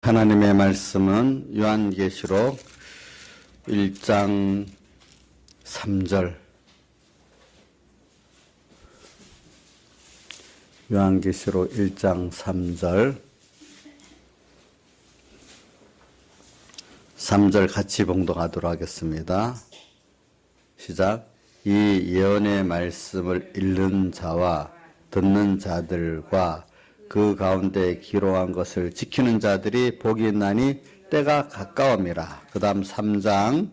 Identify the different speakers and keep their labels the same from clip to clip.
Speaker 1: 하나님의 말씀은 요한계시록 1장 3절, 요한계시록 1장 3절 같이 봉독하도록 하겠습니다. 시작. 이 예언의 말씀을 읽는 자와 듣는 자들과 그 가운데 기록한 것을 지키는 자들이 복이 있나니 때가 가까움이라. 그 다음 3장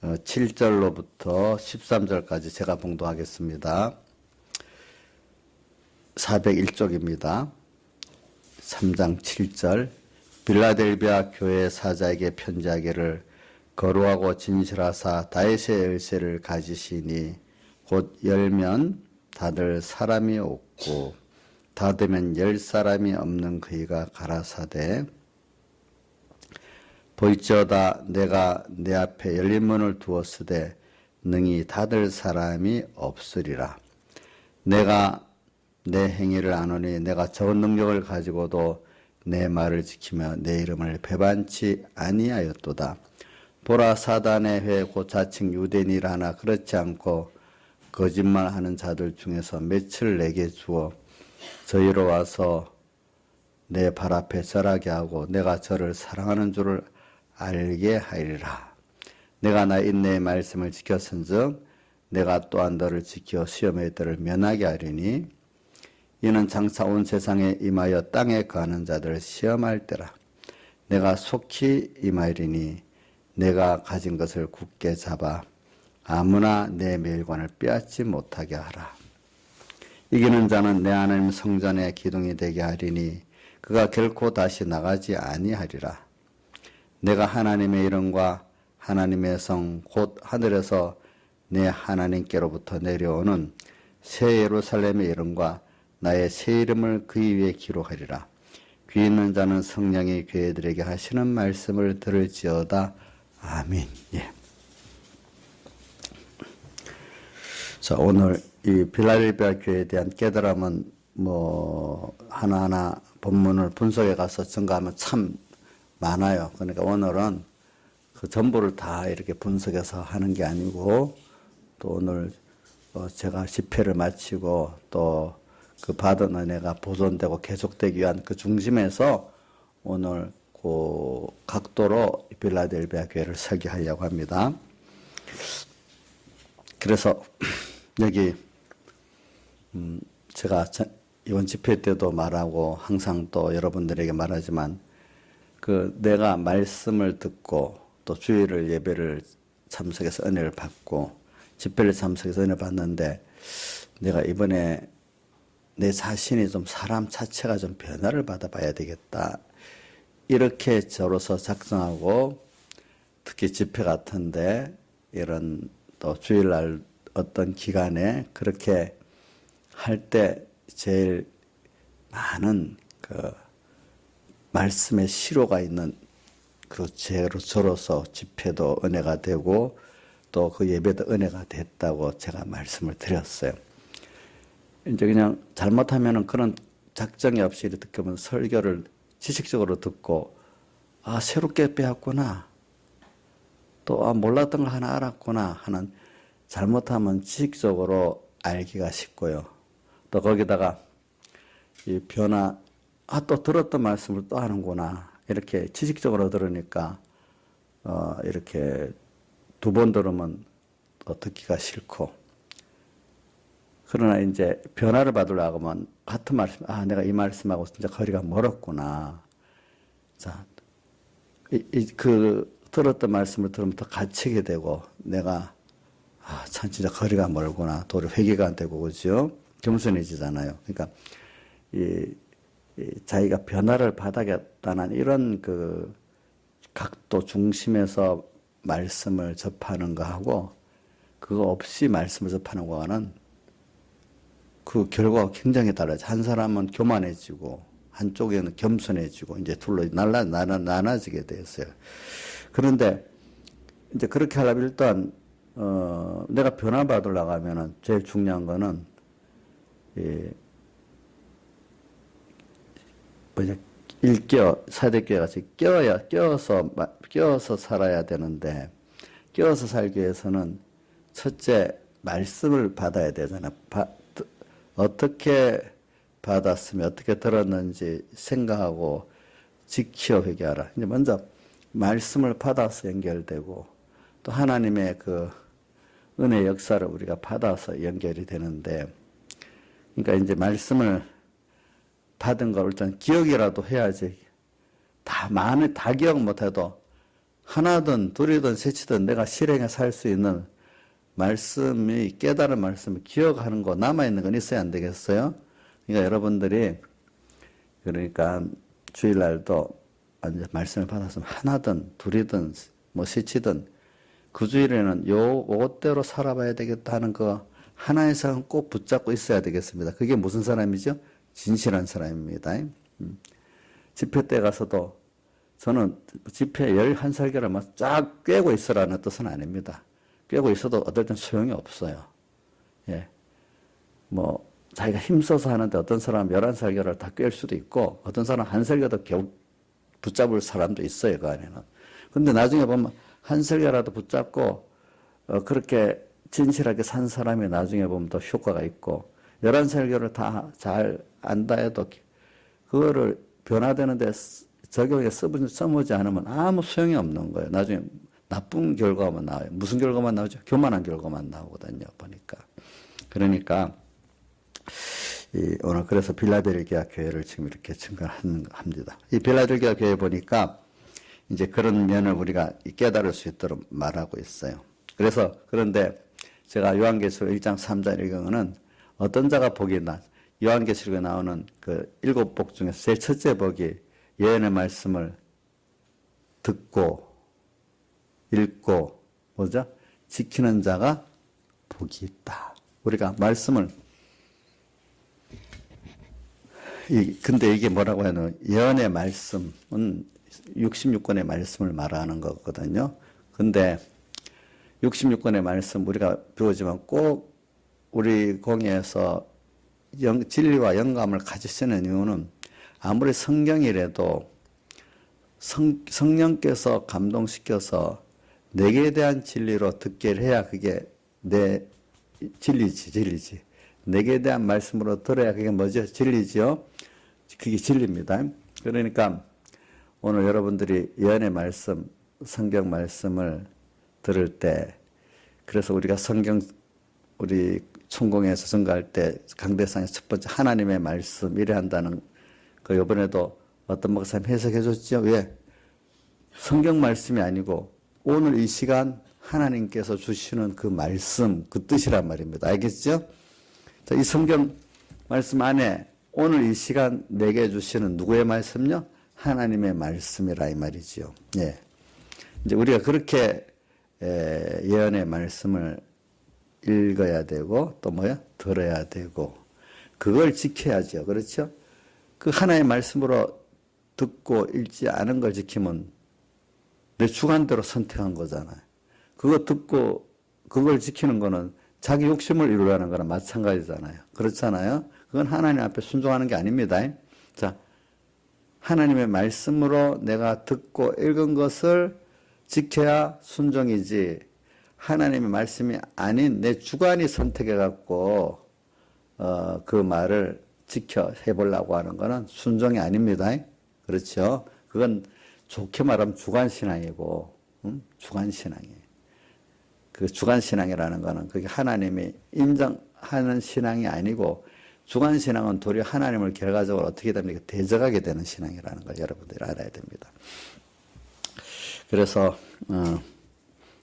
Speaker 1: 7절로부터 13절까지 제가 봉독하겠습니다. 401쪽입니다. 3장 7절. 빌라델비아 교회 사자에게 편지하기를 거룩하고 진실하사 다윗의 열쇠를 가지시니 곧 열면 닫을 사람이 없고 닫으면 열 사람이 없는 그이가 가라사대 보이지어다 내가 내 앞에 열린 문을 두었으되 능히 닫을 사람이 없으리라. 내가 내 행위를 아노니 내가 적은 능력을 가지고도 내 말을 지키며 내 이름을 배반치 아니하였도다. 보라 사단의 회 곧 자칭 유대인이라 하나 그렇지 않고 거짓말하는 자들 중에서 몇을 내게 주어 저희로 와서 내 발 앞에 절하게 하고 내가 저를 사랑하는 줄을 알게 하리라. 내가 나 인내의 말씀을 지켰은즉 내가 또한 너를 지켜 시험의 때를 면하게 하리니 이는 장차 온 세상에 임하여 땅에 거하는 자들을 시험할 때라. 내가 속히 임하리니 내가 가진 것을 굳게 잡아 아무나 내 멸관을 빼앗지 못하게 하라. 이기는 자는 내 하나님 성전의 기둥이 되게 하리니 그가 결코 다시 나가지 아니하리라. 내가 하나님의 이름과 하나님의 성 곧 하늘에서 내 하나님께로부터 내려오는 새 예루살렘의 이름과 나의 새 이름을 그 위에 기록하리라. 귀 있는 자는 성령이 교회들에게 하시는 말씀을 들을지어다. 아멘. 예. 자, 오늘 이 빌라델비아 교회에 대한 깨달음은 하나하나 본문을 분석해 가서 증거하면 참 많아요. 그러니까 오늘은 그 전부를 다 이렇게 분석해서 하는 게 아니고 또 오늘 제가 집회를 마치고 또 그 받은 은혜가 보존되고 계속되기 위한 그 중심에서 오늘 그 각도로 빌라델비아 교회를 설계하려고 합니다. 그래서 여기 제가 이번 집회 때도 말하고 항상 또 여러분들에게 말하지만 내가 말씀을 듣고 또 주일을 예배를 참석해서 은혜를 받고 집회를 참석해서 은혜를 받는데 내가 이번에 내 자신이 좀 사람 자체가 좀 변화를 받아봐야 되겠다. 이렇게 저로서 작정하고 특히 집회 같은데 이런 또 주일날 어떤 기간에 그렇게 할 때 제일 많은 말씀의 실효가 있는 저로서 집회도 은혜가 되고 또 그 예배도 은혜가 됐다고 제가 말씀을 드렸어요. 이제 그냥 잘못하면은 그런 작정이 없이 이렇게 보면 설교를 지식적으로 듣고 새롭게 배웠구나. 또 몰랐던 걸 하나 알았구나 하는 잘못하면 지식적으로 알기가 쉽고요. 또 거기다가 이 변화, 또 들었던 말씀을 또 하는구나. 이렇게 지식적으로 들으니까, 이렇게 두 번 들으면 또 듣기가 싫고. 그러나 이제 변화를 받으려고 하면 같은 말씀, 내가 이 말씀하고 진짜 거리가 멀었구나. 자, 들었던 말씀을 들으면 더 갇히게 되고, 내가 참 진짜 거리가 멀구나. 도리어 회개가 안 되고 그죠? 겸손해지잖아요. 그러니까 자기가 변화를 받아야겠다는 이런 각도 중심에서 말씀을 접하는 거하고 그거 없이 말씀을 접하는 거와는 그 결과가 굉장히 달라져. 한 사람은 교만해지고 한쪽에는 겸손해지고 이제 둘로 나눠지게 됐어요. 그런데 이제 그렇게 하려면 일단 내가 변화받으려고 하면은 제일 중요한 거는 사대교회 같이 끼어서 살아야 되는데, 끼어서 살기 위해서는 첫째, 말씀을 받아야 되잖아요. 어떻게 받았으면, 어떻게 들었는지 생각하고 지켜 회개하라. 이제 먼저 말씀을 받아서 연결되고, 또 하나님의 그 은혜 역사를 우리가 받아서 연결이 되는데, 그러니까 이제 말씀을 받은 걸 일단 기억이라도 해야지. 다 기억 못해도 하나든 둘이든 셋이든 내가 실행해 살 수 있는 말씀이, 깨달은 말씀을 기억하는 거, 남아있는 건 있어야 안 되겠어요? 그러니까 여러분들이, 그러니까 주일날도 이제 말씀을 받았으면 하나든 둘이든 뭐 셋이든 그 주일에는 요것대로 살아봐야 되겠다 하는 거 하나의 사람 꼭 붙잡고 있어야 되겠습니다. 그게 무슨 사람이죠? 진실한 사람입니다. 집회 때 가서도 저는 집회 11설교를 막 쫙 꿰고 있으라는 뜻은 아닙니다. 꿰고 있어도 어떨 땐 소용이 없어요. 예. 뭐, 자기가 힘써서 하는데 어떤 사람은 11설교를 다 꿰일 수도 있고, 어떤 사람은 한 설교도 겨우 붙잡을 사람도 있어요, 그 안에는. 근데 나중에 보면 한 설교라도 붙잡고, 그렇게 진실하게 산 사람이 나중에 보면 더 효과가 있고, 11설교를 다 잘 안다 해도 그거를 변화되는데 적용에 써보지 않으면 아무 소용이 없는 거예요. 나중에 나쁜 결과만 나와요. 무슨 결과만 나오죠? 교만한 결과만 나오거든요, 보니까. 그러니까, 오늘 그래서 빌라델기아 교회를 지금 이렇게 증거합니다. 이 빌라델기아 교회 보니까 이제 그런 면을 우리가 깨달을 수 있도록 말하고 있어요. 그런데 제가 요한계시록 1장 3절 읽은 어떤 자가 복이 있나? 요한계시록에 나오는 그 7복 중에서 제일 첫째 복이 예언의 말씀을 듣고 읽고 뭐죠? 지키는 자가 복이 있다. 우리가 말씀을 근데 이게 뭐라고 하냐면 예언의 말씀은 66권의 말씀을 말하는 거거든요. 근데 66권의 말씀 우리가 배우지만 꼭 우리 공예에서 진리와 영감을 가지시는 이유는 아무리 성경이라도 성령께서 감동시켜서 내게 대한 진리로 듣게 해야 그게 내 진리지. 내게 대한 말씀으로 들어야 그게 뭐죠? 진리지요? 그게 진리입니다. 그러니까 오늘 여러분들이 예언의 말씀, 성경 말씀을 들을 때, 그래서 우리가 우리 천공에서 증거할 때 강대상의 첫 번째 하나님의 말씀 이래 한다는 그 이번에도 어떤 목사님 해석해 줬죠. 왜? 성경 말씀이 아니고 오늘 이 시간 하나님께서 주시는 그 말씀, 그 뜻이란 말입니다. 알겠죠? 자, 이 성경 말씀 안에 오늘 이 시간 내게 주시는 누구의 말씀요? 하나님의 말씀이라 이 말이지요. 예. 이제 우리가 그렇게 예언의 말씀을 읽어야 되고 또 뭐야? 들어야 되고 그걸 지켜야죠. 그렇죠? 그 하나의 말씀으로 듣고 읽지 않은 걸 지키면 내 주관대로 선택한 거잖아요. 그거 듣고 그걸 지키는 거는 자기 욕심을 이루려는 거랑 마찬가지잖아요. 그렇잖아요. 그건 하나님 앞에 순종하는 게 아닙니다. 자, 하나님의 말씀으로 내가 듣고 읽은 것을 지켜야 순종이지 하나님의 말씀이 아닌 내 주관이 선택해갖고 그 말을 지켜 해보려고 하는 거는 순종이 아닙니다. 그렇죠? 그건 좋게 말하면 주관신앙이고 주관신앙이에요. 그 주관신앙이라는 거는 그게 하나님이 인정하는 신앙이 아니고 주관신앙은 도리어 하나님을 결과적으로 어떻게 됩니까? 대적하게 되는 신앙이라는 걸 여러분들이 알아야 됩니다. 그래서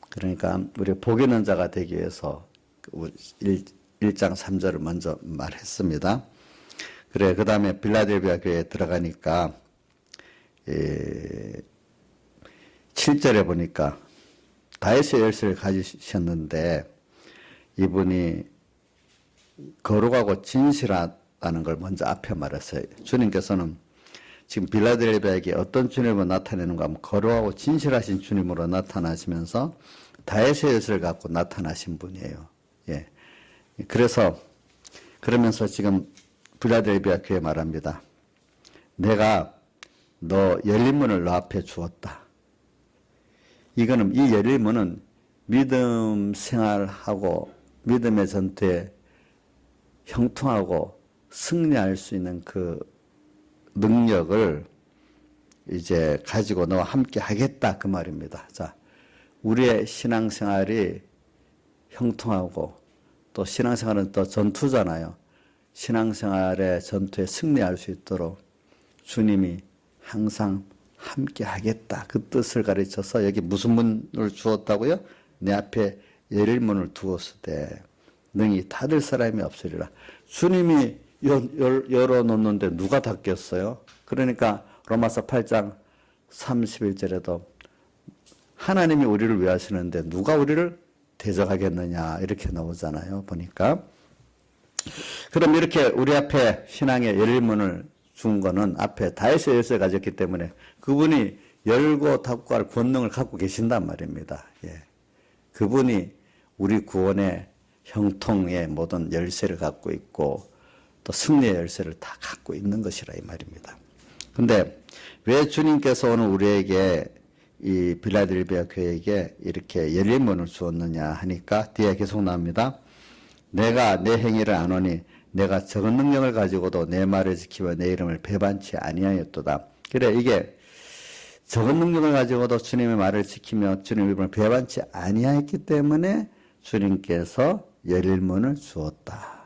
Speaker 1: 그러니까 우리 복 있는 자가 되기 위해서 1장 3절을 먼저 말했습니다. 그래, 그 다음에 빌라델비아 교회에 들어가니까 7절에 보니까 다윗의 열쇠를 가지셨는데 이분이 거룩하고 진실하다는 걸 먼저 앞에 말했어요. 주님께서는 지금 빌라델비아에게 어떤 주님으로 나타내는가 하면 거룩하고 진실하신 주님으로 나타나시면서 다윗의 열쇠를 갖고 나타나신 분이에요. 예. 그러면서 지금 빌라델비아 교회 말합니다. 내가 너 열린 문을 너 앞에 주었다. 이거는 이 열린 문은 믿음 생활하고 믿음의 전투에 형통하고 승리할 수 있는 그 능력을 이제 가지고 너와 함께 하겠다 그 말입니다. 자, 우리의 신앙생활이 형통하고 또 신앙생활은 또 전투잖아요. 신앙생활의 전투에 승리할 수 있도록 주님이 항상 함께 하겠다 그 뜻을 가르쳐서 여기 무슨 문을 주었다고요? 내 앞에 열릴 문을 두었으되 능히 닫을 사람이 없으리라. 주님이 열어놓는데 누가 닫겠어요? 그러니까 로마서 8장 31절에도 하나님이 우리를 위하시는데 누가 우리를 대적하겠느냐 이렇게 나오잖아요. 보니까. 그럼 이렇게 우리 앞에 신앙의 열릴 문을 준 거는 앞에 다윗의 열쇠를 가졌기 때문에 그분이 열고 닫고 할 권능을 갖고 계신단 말입니다. 예. 그분이 우리 구원의 형통의 모든 열쇠를 갖고 있고 또 승리의 열쇠를 다 갖고 있는 것이라 이 말입니다. 근데 왜 주님께서 오늘 우리에게 이 빌라델비아 교회에게 이렇게 열린 문을 주었느냐 하니까 뒤에 계속 나옵니다. 내가 내 행위를 아노니 내가 적은 능력을 가지고도 내 말을 지키며 내 이름을 배반치 아니하였도다. 그래 이게 적은 능력을 가지고도 주님의 말을 지키며 주님의 이름을 배반치 아니하였기 때문에 주님께서 열릴 문을 주었다.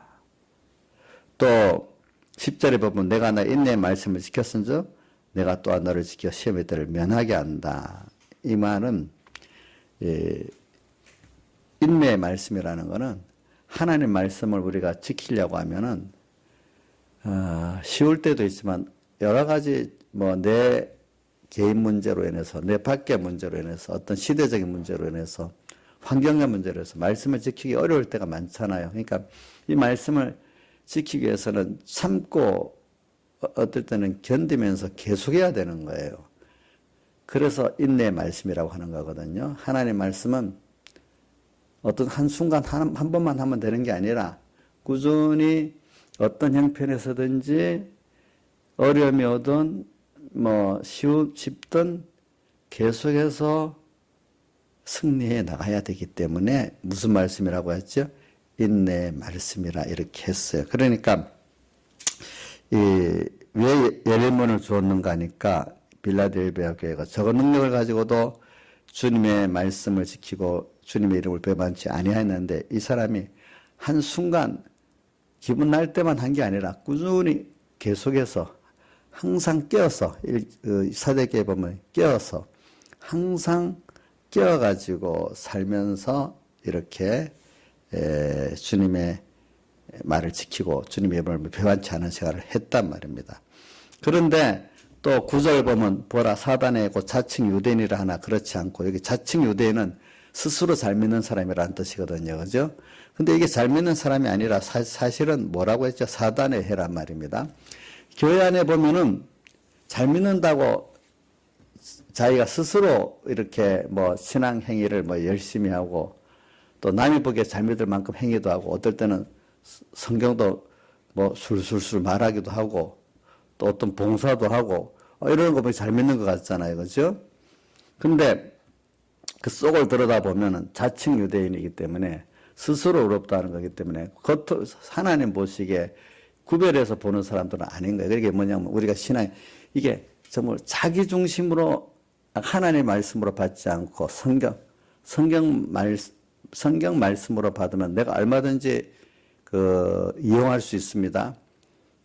Speaker 1: 또 10절에 보면 내가 나 인내의 말씀을 지켰은즉 내가 또한 너를 지켜 시험의 때를 면하게 한다. 이 말은 인내의 말씀이라는 것은 하나님 말씀을 우리가 지키려고 하면은 쉬울 때도 있지만 여러 가지 뭐 내 개인 문제로 인해서 내 밖의 문제로 인해서 어떤 시대적인 문제로 인해서 환경의 문제로 인해서 말씀을 지키기 어려울 때가 많잖아요. 그러니까 이 말씀을 지키기 위해서는 참고 어떨 때는 견디면서 계속해야 되는 거예요. 그래서 인내의 말씀이라고 하는 거거든요. 하나님의 말씀은 어떤 한순간 한 번만 하면 되는 게 아니라 꾸준히 어떤 형편에서든지 어려움이 오든 뭐 쉽든 계속해서 승리해 나가야 되기 때문에 무슨 말씀이라고 했죠? 인내의 말씀이라 이렇게 했어요. 그러니까 왜 열린 문을 주었는가 하니까 빌라델비아 교회가 적은 능력을 가지고도 주님의 말씀을 지키고 주님의 이름을 배반치 아니하였는데 이 사람이 한순간 기분 날 때만 한 게 아니라 꾸준히 계속해서 항상 깨어서 사대기에 보면 깨어서 항상 깨어가지고 살면서 이렇게 주님의 말을 지키고 주님의 이름을 배반치 않은 생활을 했단 말입니다. 그런데 또 9절 보면 보라 사단의 곧 자칭 유대인이라 하나 그렇지 않고 여기 자칭 유대인은 스스로 잘 믿는 사람이라는 뜻이거든요. 그죠? 근데 이게 잘 믿는 사람이 아니라 사실은 뭐라고 했죠? 사단의 해란 말입니다. 교회 안에 보면은 잘 믿는다고 자기가 스스로 이렇게 뭐 신앙 행위를 뭐 열심히 하고 또 남이 보기에 잘 믿을 만큼 행위도 하고 어떨 때는 성경도 뭐 술술술 말하기도 하고 또 어떤 봉사도 하고 이런 거 보면 잘 믿는 것 같잖아요. 그죠? 근데 그 속을 들여다보면은 자칭 유대인이기 때문에 스스로 의롭다는 거기 때문에 하나님 보시기에 구별해서 보는 사람들은 아닌 거예요. 그게 뭐냐면 우리가 신앙 이게 정말 자기 중심으로 하나님의 말씀으로 받지 않고 성경 말씀으로 받으면 내가 얼마든지 이용할 수 있습니다.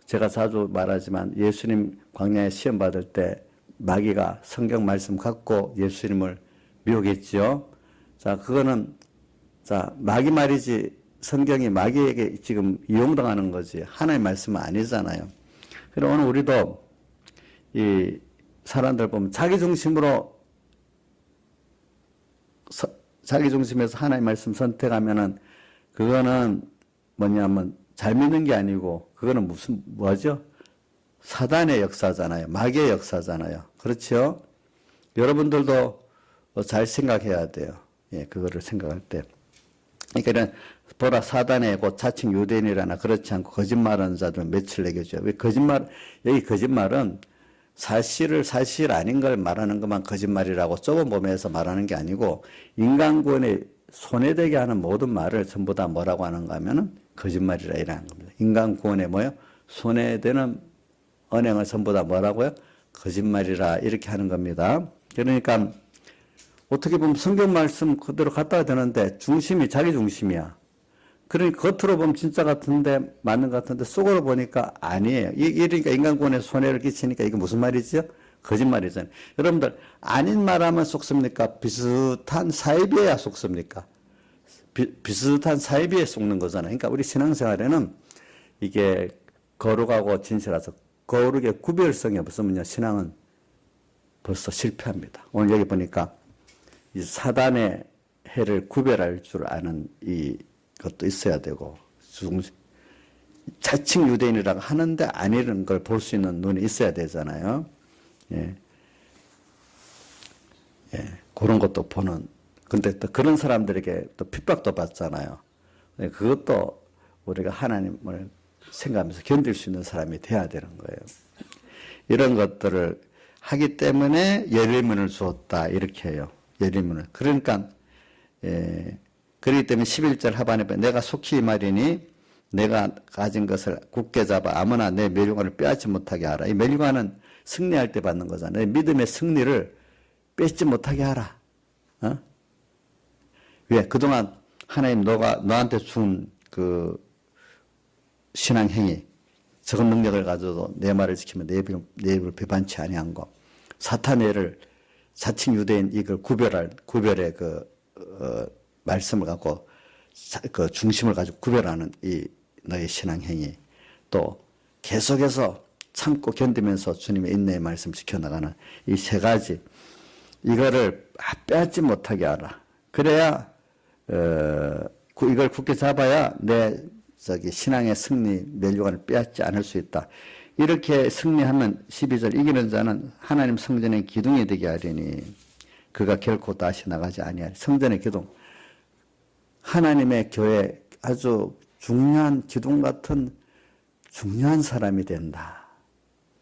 Speaker 1: 제가 자주 말하지만 예수님 광야에 시험 받을 때 마귀가 성경 말씀 갖고 예수님을 미혹했지요. 자, 그거는 마귀 말이지 성경이 마귀에게 지금 이용당하는 거지 하나님의 말씀은 아니잖아요. 그럼 오늘 우리도 이 사람들 보면 자기 중심으로 자기 중심에서 하나님의 말씀 선택하면은 그거는 뭐냐면 잘 믿는 게 아니고 그거는 뭐죠? 사단의 역사잖아요. 마귀의 역사잖아요. 그렇죠? 여러분들도 잘 생각해야 돼요. 예, 그거를 생각할 때. 그러니까 보라 사단의 곧 자칭 유대인이라나 그렇지 않고 거짓말하는 자들은 며칠 내게죠. 왜 여기 거짓말은 사실을 사실 아닌 걸 말하는 것만 거짓말이라고 좁은 범위에서 말하는 게 아니고 인간 구원에 손해되게 하는 모든 말을 전부 다 뭐라고 하는가 하면은 거짓말이라 이라는 겁니다. 인간 구원에 뭐요? 손해되는 언행을 전부 다 뭐라고요? 거짓말이라 이렇게 하는 겁니다. 그러니까 어떻게 보면 성경 말씀 그대로 갖다가 되는데 중심이 자기 중심이야. 그러니까 겉으로 보면 진짜 같은데 맞는 것 같은데 속으로 보니까 아니에요. 이러니까 인간 구원에 손해를 끼치니까 이게 무슨 말이죠? 거짓말이잖아요. 여러분들 아닌 말하면 속습니까? 비슷한 사이비에야 속습니까? 비슷한 사이비에 속는 거잖아요. 그러니까 우리 신앙생활에는 이게 거룩하고 진실해서 거룩의 구별성이 없으면요 신앙은 벌써 실패합니다. 오늘 여기 보니까 이 사단의 해를 구별할 줄 아는 이것도 있어야 되고 자칭 유대인이라고 하는데 아니라는 걸 볼 수 있는 눈이 있어야 되잖아요. 예. 예. 그런 것도 보는. 근데 또 그런 사람들에게 또 핍박도 받잖아요. 그것도 우리가 하나님을 생각하면서 견딜 수 있는 사람이 돼야 되는 거예요. 이런 것들을 하기 때문에 예리문을 주었다. 이렇게 해요. 예리문을. 그러니까, 그렇기 때문에 11절 하반에 내가 속히 말이니 내가 가진 것을 굳게 잡아 아무나 내 멸류관을 빼앗지 못하게 하라. 이 멸류관은 승리할 때 받는 거잖아요. 믿음의 승리를 뺏지 못하게 하라. 어? 왜? 그동안 하나님 너한테 준 그 신앙행위, 적은 능력을 가져도 내 말을 지키면 내 입을 배반치 아니한 거. 사탄의 애를 자칭 유대인 이걸 구별의 말씀을 갖고 그 중심을 가지고 구별하는 이 너의 신앙행위. 또 계속해서 참고 견디면서 주님의 인내의 말씀 지켜나가는 이 세 가지. 이거를 빼앗지 못하게 하라. 그래야, 이걸 굳게 잡아야 내 신앙의 승리, 멸류관을 빼앗지 않을 수 있다. 이렇게 승리하면 12절 이기는 자는 하나님 성전의 기둥이 되게 하리니 그가 결코 다시 나가지 아니하리. 성전의 기둥. 하나님의 교회 아주 중요한 기둥 같은 중요한 사람이 된다.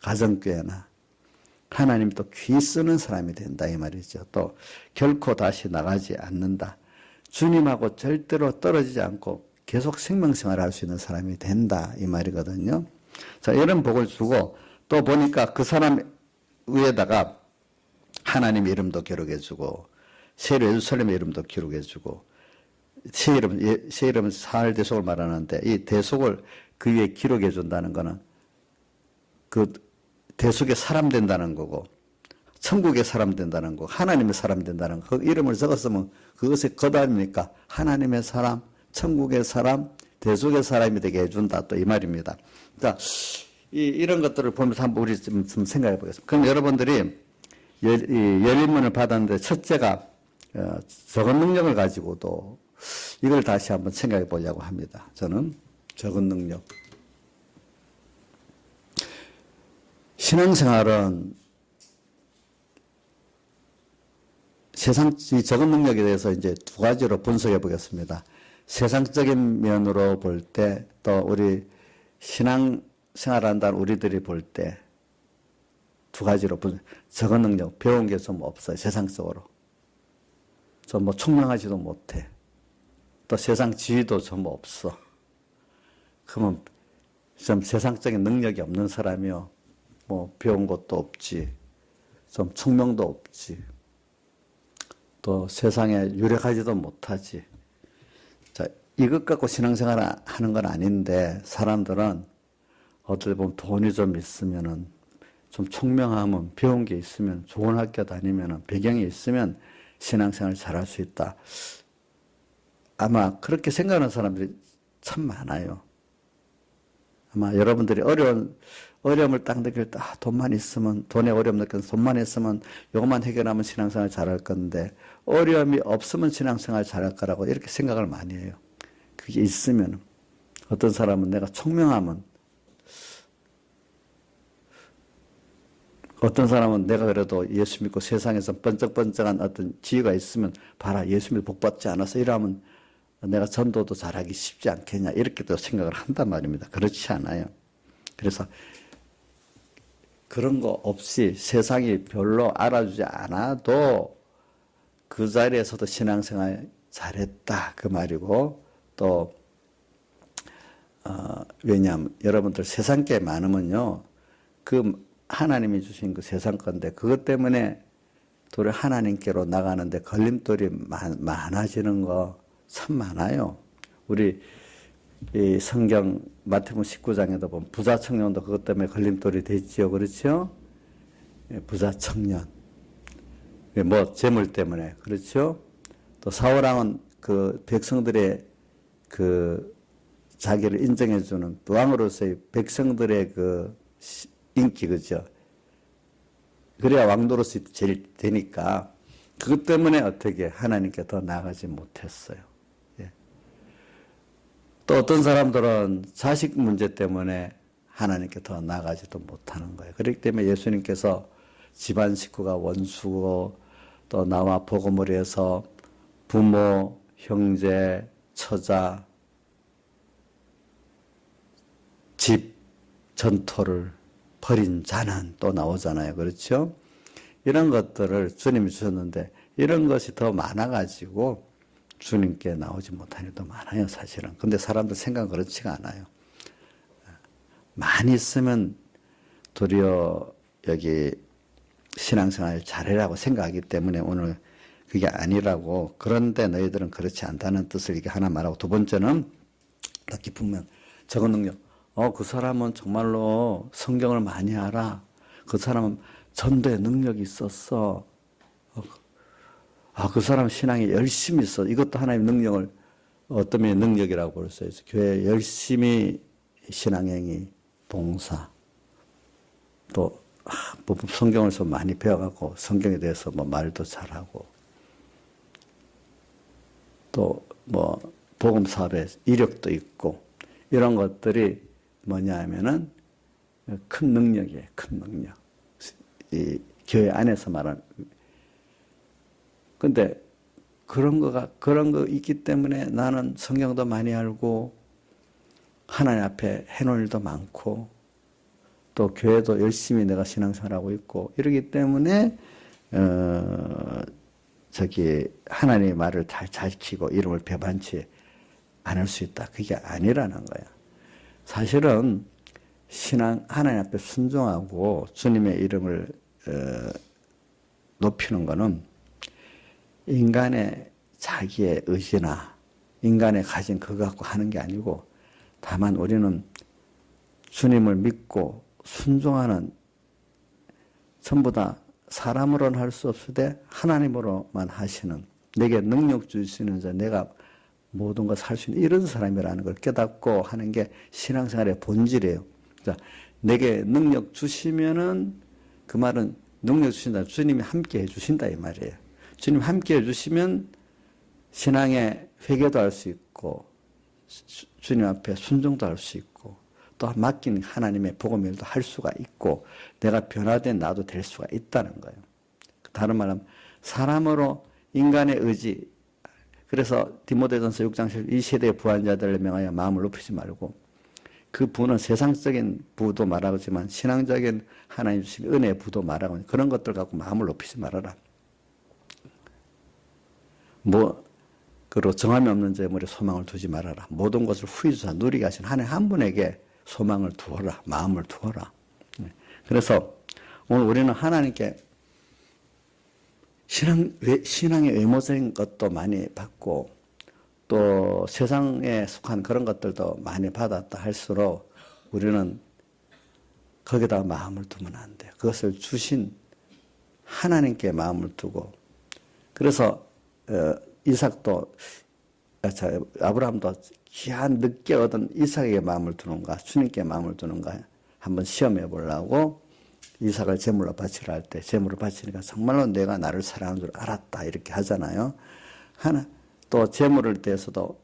Speaker 1: 가정교회나 하나님 또 귀 쓰는 사람이 된다 이 말이죠. 또 결코 다시 나가지 않는다. 주님하고 절대로 떨어지지 않고 계속 생명생활을 할 수 있는 사람이 된다 이 말이거든요. 자, 이런 복을 주고 또 보니까 그 사람 위에다가 하나님 이름도 기록해 주고 새 예루살렘의 이름도 기록해 주고 새 이름은 사흘 대속을 말하는데 이 대속을 그 위에 기록해 준다는 것은 그 대속의 사람 된다는 거고 천국의 사람 된다는 거고 하나님의 사람 된다는 거. 그 이름을 적었으면 그것의 것 아닙니까? 하나님의 사람, 천국의 사람, 대속의 사람이 되게 해준다 또 이 말입니다. 자, 이런 것들을 보면서 한번 우리 좀 생각해 보겠습니다. 그럼 여러분들이 열린문을 받았는데 첫째가 적은 능력을 가지고도 이걸 다시 한번 생각해 보려고 합니다. 저는 적은 능력. 신앙생활은 이 적은 능력에 대해서 이제 두 가지로 분석해 보겠습니다. 세상적인 면으로 볼 때, 또 우리 신앙생활한다는 우리들이 볼 때 두 가지로 적은 능력, 배운 게 좀 없어요. 세상적으로. 좀 뭐 총명하지도 못해. 또 세상 지위도 좀 없어. 그러면 좀 세상적인 능력이 없는 사람이요. 뭐 배운 것도 없지. 좀 총명도 없지. 또 세상에 유력하지도 못하지. 자, 이것 갖고 신앙생활을 하는 건 아닌데 사람들은 어떻게 보면 돈이 좀 있으면은 좀 총명하면 배운 게 있으면 좋은 학교 다니면은 배경이 있으면 신앙생활 잘할 수 있다. 아마 그렇게 생각하는 사람들이 참 많아요. 아마 여러분들이 어려움을 딱 느낄 때, 돈만 있으면, 돈에 어려움 느껴서 돈만 있으면, 요것만 해결하면 신앙생활 잘할 건데, 어려움이 없으면 신앙생활 잘할 거라고 이렇게 생각을 많이 해요. 그게 있으면, 어떤 사람은 내가 총명하면, 어떤 사람은 내가 그래도 예수 믿고 세상에서 번쩍번쩍한 어떤 지위가 있으면, 봐라, 예수 믿고 복 받지 않아서 이러면 내가 전도도 잘하기 쉽지 않겠냐, 이렇게도 생각을 한단 말입니다. 그렇지 않아요. 그래서, 그런 거 없이 세상이 별로 알아주지 않아도 그 자리에서도 신앙생활 잘했다 그 말이고 또 왜냐하면 여러분들 세상께 많으면요 그 하나님이 주신 그 세상 건데 그것 때문에 도리어 하나님께로 나가는데 걸림돌이 많아지는 거 참 많아요. 우리 이 성경 마태복음 19장에도 보면 부자 청년도 그것 때문에 걸림돌이 됐지요. 그렇죠? 부자 청년. 뭐 재물 때문에 그렇죠? 또 사울왕은 그 백성들의 그 자기를 인정해주는 왕으로서의 백성들의 그 인기 그죠? 그래야 왕도로서 제일 되니까 그것 때문에 어떻게 하나님께 더 나아가지 못했어요. 예. 또 어떤 사람들은 자식 문제 때문에 하나님께 더 나아가지도 못하는 거예요. 그렇기 때문에 예수님께서 집안 식구가 원수고 또 나와 복음을 해서 부모, 형제, 처자, 집, 전토를 버린 자는 또 나오잖아요. 그렇죠? 이런 것들을 주님이 주셨는데 이런 것이 더 많아가지고 주님께 나오지 못한 일도 많아요. 사실은. 근데 사람들 생각은 그렇지가 않아요. 많이 있으면 도리어 여기 신앙생활 잘해라고 생각하기 때문에 오늘 그게 아니라고 그런데 너희들은 그렇지 않다는 뜻을 이게 하나 말하고 두 번째는 더 깊으면 적은 능력. 그 사람은 정말로 성경을 많이 알아. 그 사람은 전도에 능력이 있었어. 그 사람 신앙에 열심히 있어. 이것도 하나님의 능력을 어떤 면의 능력이라고 볼 수 있어요. 교회에 열심히 신앙행위, 봉사, 또 성경을 좀 많이 배워갖고 성경에 대해서 뭐 말도 잘하고 또 뭐 복음 사업에 이력도 있고 이런 것들이 뭐냐 하면은 큰 능력이에요. 큰 능력. 이 교회 안에서 말하는. 근데 그런 거 있기 때문에 나는 성경도 많이 알고 하나님 앞에 해놓을 일도 많고 또 교회도 열심히 내가 신앙생활하고 있고 이러기 때문에 하나님의 말을 잘 지키고 이름을 배반치 않을 수 있다. 그게 아니라는 거야. 사실은 하나님 앞에 순종하고 주님의 이름을 높이는 것은 인간의 자기의 의지나 인간의 가진 그거 갖고 하는 게 아니고 다만 우리는 주님을 믿고 순종하는 전부 다 사람으로는 할 수 없으되 하나님으로만 하시는 내게 능력 주시는 자 내가 모든 것을 할 수 있는 이런 사람이라는 걸 깨닫고 하는 게 신앙생활의 본질이에요. 자, 내게 능력 주시면은 그 말은 능력 주신다. 주님이 함께 해주신다 이 말이에요. 주님 함께 해주시면 신앙의 회개도 할 수 있고 주님 앞에 순종도 할 수 있고 또 맡긴 하나님의 복음 일도 할 수가 있고 내가 변화된 나도 될 수가 있다는 거예요. 다른 말하면 사람으로 인간의 의지 그래서 디모데전서 6장 7 이 세대의 부한자들을 명하여 마음을 높이지 말고 그 부는 세상적인 부도 말하지만 신앙적인 하나님 주신 은혜의 부도 말하고 그런 것들 갖고 마음을 높이지 말아라. 그리고 정함이 없는 재물에 소망을 두지 말아라. 모든 것을 후히 주사 누리게 하신 하나님 한 분에게 소망을 두어라. 마음을 두어라. 그래서 오늘 우리는 하나님께 신앙의 외모적인 것도 많이 받고 또 세상에 속한 그런 것들도 많이 받았다 할수록 우리는 거기다 마음을 두면 안 돼요. 그것을 주신 하나님께 마음을 두고 그래서 이삭도 아브라함도 귀한 늦게 얻은 이삭에게 마음을 두는가 주님께 마음을 두는가 한번 시험해 보려고 이삭을 제물로 바치라 할 때 제물을 바치니까 정말로 내가 나를 사랑하는 줄 알았다 이렇게 하잖아요. 또 제물을 대해서도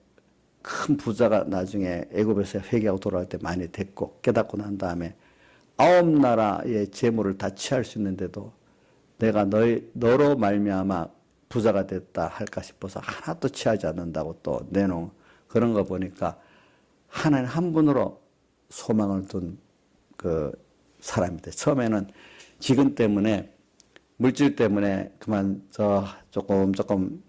Speaker 1: 큰 부자가 나중에 애굽에서 회개하고 돌아올 때 많이 됐고 깨닫고 난 다음에 9나라의 제물을 다 취할 수 있는데도 내가 너로 말미암아 부자가 됐다 할까 싶어서 하나도 취하지 않는다고 또 내놓은 그런 거 보니까 하나님 한 분으로 소망을 둔 그 사람이 돼. 처음에는 기근 때문에, 물질 때문에 그만 조금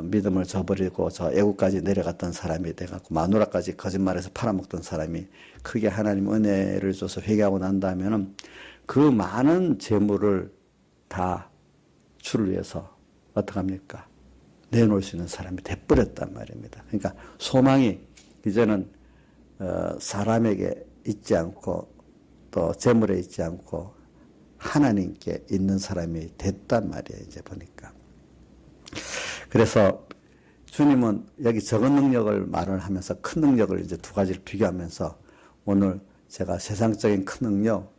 Speaker 1: 믿음을 저버리고 저 애국까지 내려갔던 사람이 돼갖고 마누라까지 거짓말해서 팔아먹던 사람이 크게 하나님 은혜를 줘서 회개하고 난 다음에는 그 많은 재물을 다 주를 위해서 어떡합니까? 내놓을 수 있는 사람이 돼버렸단 말입니다. 그러니까 소망이 이제는 사람에게 있지 않고 또 재물에 있지 않고 하나님께 있는 사람이 됐단 말이에요. 이제 보니까. 그래서 주님은 여기 적은 능력을 말을 하면서 큰 능력을 이제 두 가지를 비교하면서 오늘 제가 세상적인 큰 능력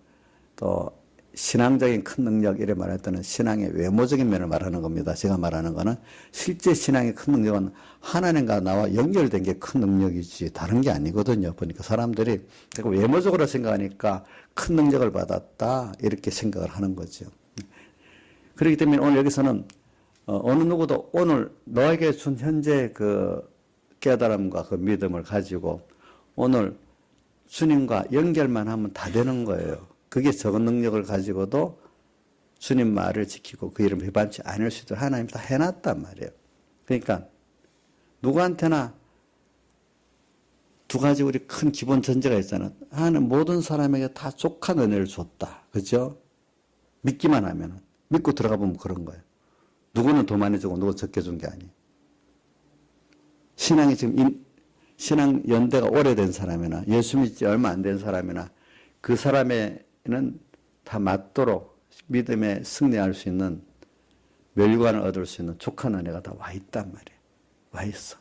Speaker 1: 또 신앙적인 큰 능력 이래 말할 때는 신앙의 외모적인 면을 말하는 겁니다. 제가 말하는 거는 실제 신앙의 큰 능력은 하나님과 나와 연결된 게 큰 능력이지 다른 게 아니거든요. 보니까 사람들이 외모적으로 생각하니까 큰 능력을 받았다 이렇게 생각을 하는 거죠. 그렇기 때문에 오늘 여기서는 어느 누구도 오늘 너에게 준 현재 그 깨달음과 그 믿음을 가지고 오늘 주님과 연결만 하면 다 되는 거예요. 그게 적은 능력을 가지고도 주님 말을 지키고 그 이름 배반치 않을 수 있도록 하나님이 다 해놨단 말이에요. 그러니까 누구한테나 두 가지 우리 큰 기본 전제가 있잖아요. 하나는 모든 사람에게 다 족한 은혜를 줬다. 그죠? 믿기만 하면 믿고 들어가 보면 그런 거예요. 누구는 더 많이 주고 누구는 적게 준 게 아니에요. 신앙이 지금 신앙 연대가 오래된 사람이나 예수 믿지 얼마 안 된 사람이나 그 사람에는 다 맞도록 믿음에 승리할 수 있는 멸류관을 얻을 수 있는 족한 은혜가 다 와 있단 말이에요. 와 있어.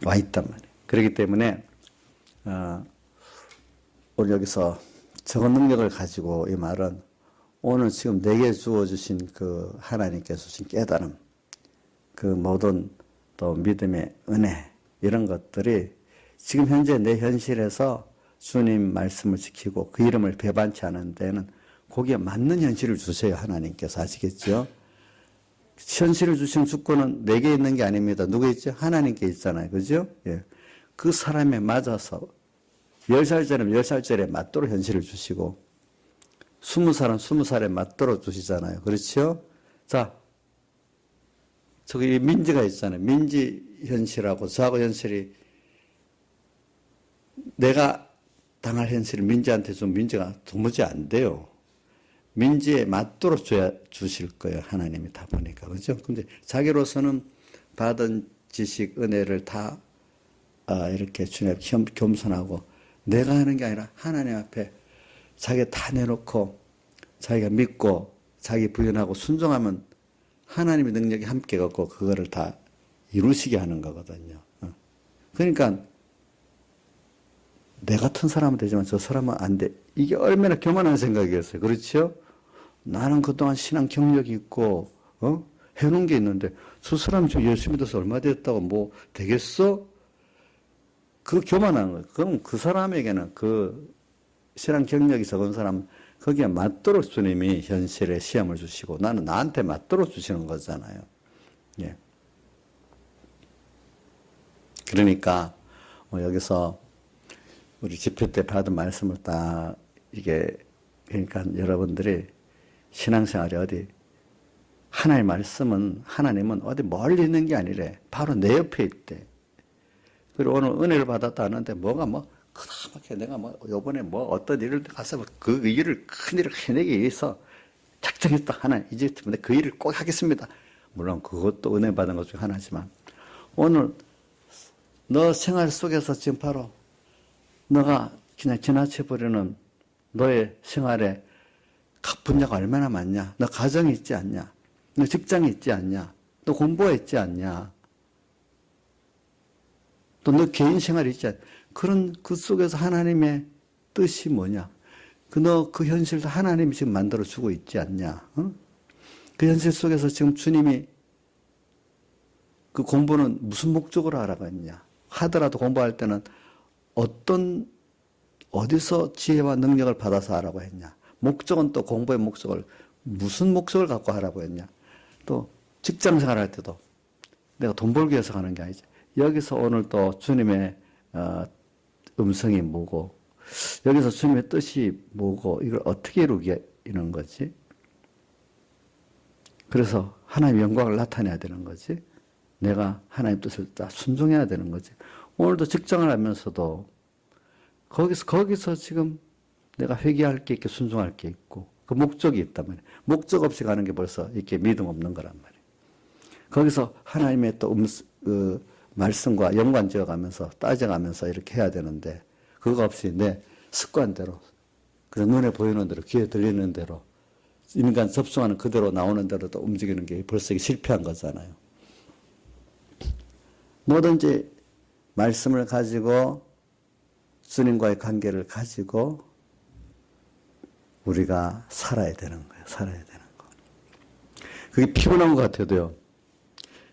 Speaker 1: 와 있단 말이에요. 그렇기 때문에 오늘 여기서 적은 능력을 가지고 이 말은 오늘 지금 내게 주어주신 그 하나님께서 주신 깨달음, 그 모든 또 믿음의 은혜 이런 것들이 지금 현재 내 현실에서 주님 말씀을 지키고 그 이름을 배반치 않은 데는 거기에 맞는 현실을 주세요. 하나님께서 아시겠죠? 현실을 주신 주권은 내게 있는 게 아닙니다. 누구 있죠? 하나님께 있잖아요. 그죠? 예. 그 사람에 맞아서 10살짜리면 10살짜리에 맞도록 현실을 주시고 20살은 20살에 맞도록 주시잖아요. 그렇죠? 자, 저기 민지가 있잖아요. 민지 현실하고 저하고 현실이 내가 당할 현실을 민지한테 좀 민지가 도무지 안 돼요. 민지에 맞도록 주실 거예요. 하나님이 다 보니까. 그죠? 근데 자기로서는 받은 지식, 은혜를 다 이렇게 주님 앞에 겸손하고 내가 하는 게 아니라 하나님 앞에 자기가 다 내놓고 자기가 믿고 자기 부인하고 순종하면 하나님의 능력이 함께 갖고 그거를 다 이루시게 하는 거거든요. 그러니까 내 같은 사람은 되지만 저 사람은 안 돼. 이게 얼마나 교만한 생각이었어요. 그렇죠? 나는 그동안 신앙 경력이 있고 해놓은 게 있는데 저 사람이 지금 예수 믿어서 얼마 됐다고 뭐 되겠어? 그 교만한 거예요. 그럼 그 사람에게는 그 신앙 경력이 적은 사람 거기에 맞도록 주님이 현실에 시험을 주시고 나는 나한테 맞도록 주시는 거잖아요. 예. 그러니까 여기서 우리 집회 때 받은 말씀을 딱 이게 그러니까 여러분들이 신앙생활이 어디 하나님의 말씀은 하나님은 어디 멀리 있는 게 아니래. 바로 내 옆에 있대. 그리고 오늘 은혜를 받았다 하는데 뭐가 뭐 그다음에 내가 뭐 요번에 뭐 어떤 일을 가서 그 일을 큰 일을 해내기 위해서 작정했다 하나 이제 때문에 그 일을 꼭 하겠습니다. 물론 그것도 은혜 받은 것 중 하나지만 오늘 너 생활 속에서 지금 바로 너가 그냥 지나쳐버리는 너의 생활에 각 분야가 얼마나 많냐? 너 가정이 있지 않냐? 너 직장이 있지 않냐? 너 공부가 있지 않냐? 또 너 개인 생활이 있지 않냐? 그런 그 속에서 하나님의 뜻이 뭐냐? 너 그 현실도 하나님이 지금 만들어주고 있지 않냐? 그 현실 속에서 지금 주님이 그 공부는 무슨 목적으로 하라고 했냐? 하더라도 공부할 때는 어디서 지혜와 능력을 받아서 하라고 했냐? 목적은 또 공부의 목적을 무슨 목적을 갖고 하라고 했냐? 또 직장 생활할 때도 내가 돈 벌기 위해서 하는 게 아니지. 여기서 오늘 또 주님의 음성이 뭐고 여기서 주님의 뜻이 뭐고 이걸 어떻게 이루기는 거지? 그래서 하나님의 영광을 나타내야 되는 거지. 내가 하나님 뜻을 다 순종해야 되는 거지. 오늘도 직장을 하면서도 거기서 지금 내가 회개할 게 있고 순종할 게 있고 그 목적이 있단 말이에요. 목적 없이 가는 게 벌써 이렇게 믿음 없는 거란 말이에요. 거기서 하나님의 또 말씀과 연관지어 가면서 따져가면서 이렇게 해야 되는데 그거 없이 내 습관대로 그래서 눈에 보이는 대로 귀에 들리는 대로 인간 접속하는 그대로 나오는 대로 또 움직이는 게 벌써 실패한 거잖아요. 뭐든지 말씀을 가지고 주님과의 관계를 가지고 우리가 살아야 되는 거예요. 살아야 되는 거. 그게 피곤한 것 같아도요.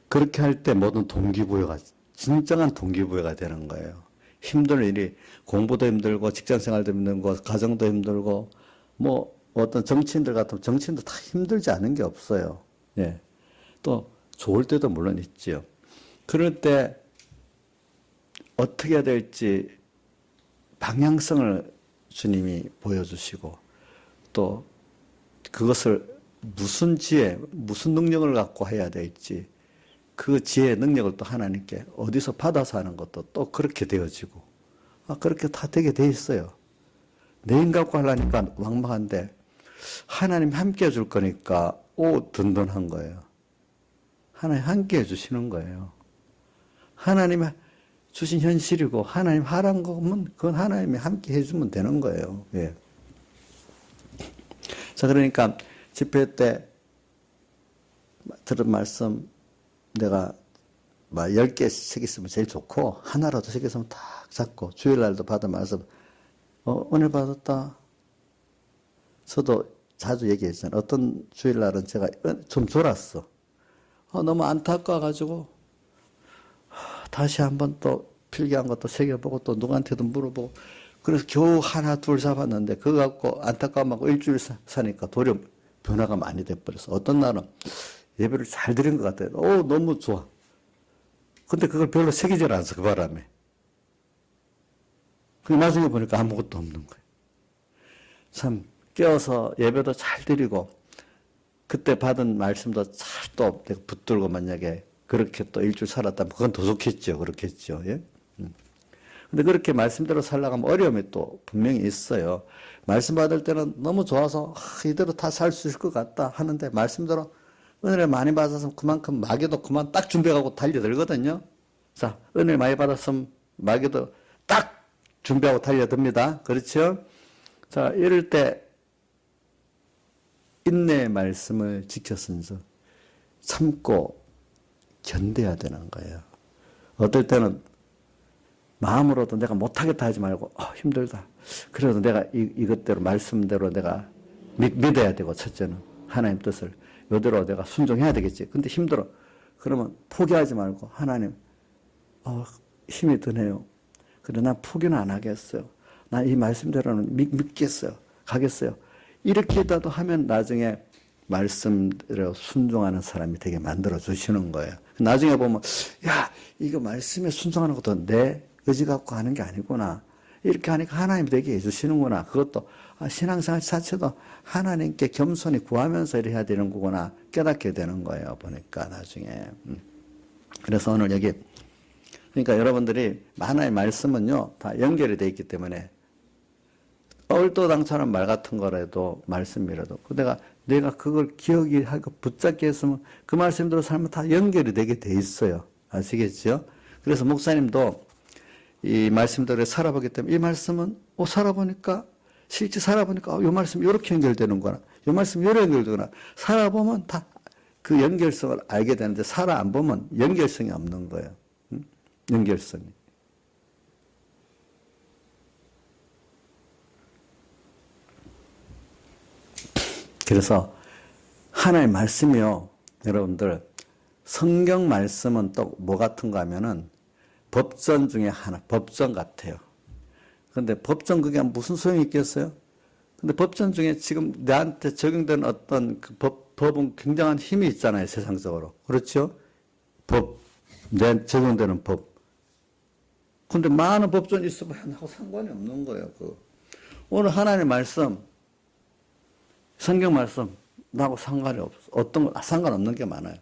Speaker 1: 그렇게 할 때 모든 동기부여가 진정한 동기부여가 되는 거예요. 힘든 일이 공부도 힘들고 직장생활도 힘들고 가정도 힘들고 뭐 어떤 정치인들 같으면 정치인도 다 힘들지 않은 게 없어요. 예. 또 좋을 때도 물론 있지요. 그럴 때 어떻게 해야 될지 방향성을 주님이 보여주시고 또 그것을 무슨 지혜, 무슨 능력을 갖고 해야 될지 그 지혜의 능력을 또 하나님께 어디서 받아서 하는 것도 또 그렇게 되어지고 그렇게 다 되게 돼 있어요. 내 힘 갖고 하려니까 막막한데 하나님 함께 해줄 거니까 든든한 거예요. 하나님 함께 해주시는 거예요. 하나님 주신 현실이고 하나님 하라는 거면 그건 하나님이 함께 해주면 되는 거예요. 예. 자, 그러니까 집회 때 들은 말씀 내가 10개씩 있으면 제일 좋고 하나라도 책 있으면 딱 잡고 주일날도 받은 말씀 은혜 받았다. 저도 자주 얘기했잖아요. 어떤 주일날은 제가 좀 졸았어. 너무 안타까워가지고 다시 한번 또 필기한 것도 새겨보고 또 누구한테도 물어보고 그래서 겨우 하나 둘 잡았는데 그거 갖고 안타까움하고 일주일 사니까 도리어 변화가 많이 돼버렸어. 어떤 날은 예배를 잘 드린 것 같아요. 너무 좋아. 근데 그걸 별로 새기질 않았어, 그 바람에. 그 나중에 보니까 아무것도 없는 거예요. 참, 깨어서 예배도 잘 드리고, 그때 받은 말씀도 잘 또 내가 붙들고 만약에 그렇게 또 일주일 살았다면 그건 더 좋겠죠. 그렇겠죠. 예? 근데 그렇게 말씀대로 살아가면 어려움이 또 분명히 있어요. 말씀 받을 때는 너무 좋아서 이대로 다 살 수 있을 것 같다 하는데 말씀대로 은혜를 많이 받아서 그만큼 마귀도 그만 딱 준비하고 달려들거든요. 자, 은혜를 많이 받았으면 마귀도 딱 준비하고 달려듭니다. 그렇죠? 자, 이럴 때 인내의 말씀을 지켰으면서 참고 견뎌야 되는 거예요. 어떨 때는 마음으로도 내가 못하겠다 하지 말고 힘들다. 그래도 내가 이것대로 말씀대로 내가 믿어야 되고 첫째는 하나님 뜻을 이대로 내가 순종해야 되겠지. 근데 힘들어. 그러면 포기하지 말고 하나님 힘이 드네요. 그래 난 포기는 안 하겠어요. 난 이 말씀대로는 믿겠어요. 가겠어요. 이렇게라도 하면 나중에 말씀대로 순종하는 사람이 되게 만들어 주시는 거예요. 나중에 보면 야 이거 말씀에 순종하는 것도 내 의지 갖고 하는 게 아니구나. 이렇게 하니까 하나님이 되게 해주시는구나. 그것도 신앙생활 자체도 하나님께 겸손히 구하면서 이렇게 해야 되는 거구나. 깨닫게 되는 거예요. 보니까 나중에. 그래서 오늘 여기 그러니까 여러분들이 하나의 말씀은요 다 연결이 되어 있기 때문에 얼토당토하는 말 같은 거라도 말씀이라도 내가 그걸 기억이 하고 붙잡게 했으면 그 말씀대로 살면 다 연결이 되게 돼 있어요. 아시겠죠? 그래서 목사님도 이 말씀대로 살아보기 때문에 이 말씀은 살아보니까 실제 살아보니까 이 말씀이 이렇게 연결되는구나. 이 말씀이 이렇게 연결되구나. 살아보면 다 그 연결성을 알게 되는데 살아 안 보면 연결성이 없는 거예요. 연결성이. 그래서 하나의 말씀이요. 여러분들 성경 말씀은 또 뭐 같은가 하면은 법전 중에 하나, 법전 같아요. 근데 법전 그게 무슨 소용이 있겠어요? 근데 법전 중에 지금 나한테 적용되는 어떤 그 법은 굉장한 힘이 있잖아요, 세상적으로. 그렇죠? 내 적용되는 법. 근데 많은 법전이 있어봐야 나하고 상관이 없는 거예요. 오늘 하나님의 말씀, 성경 말씀, 나하고 상관이 없어. 상관없는 게 많아요.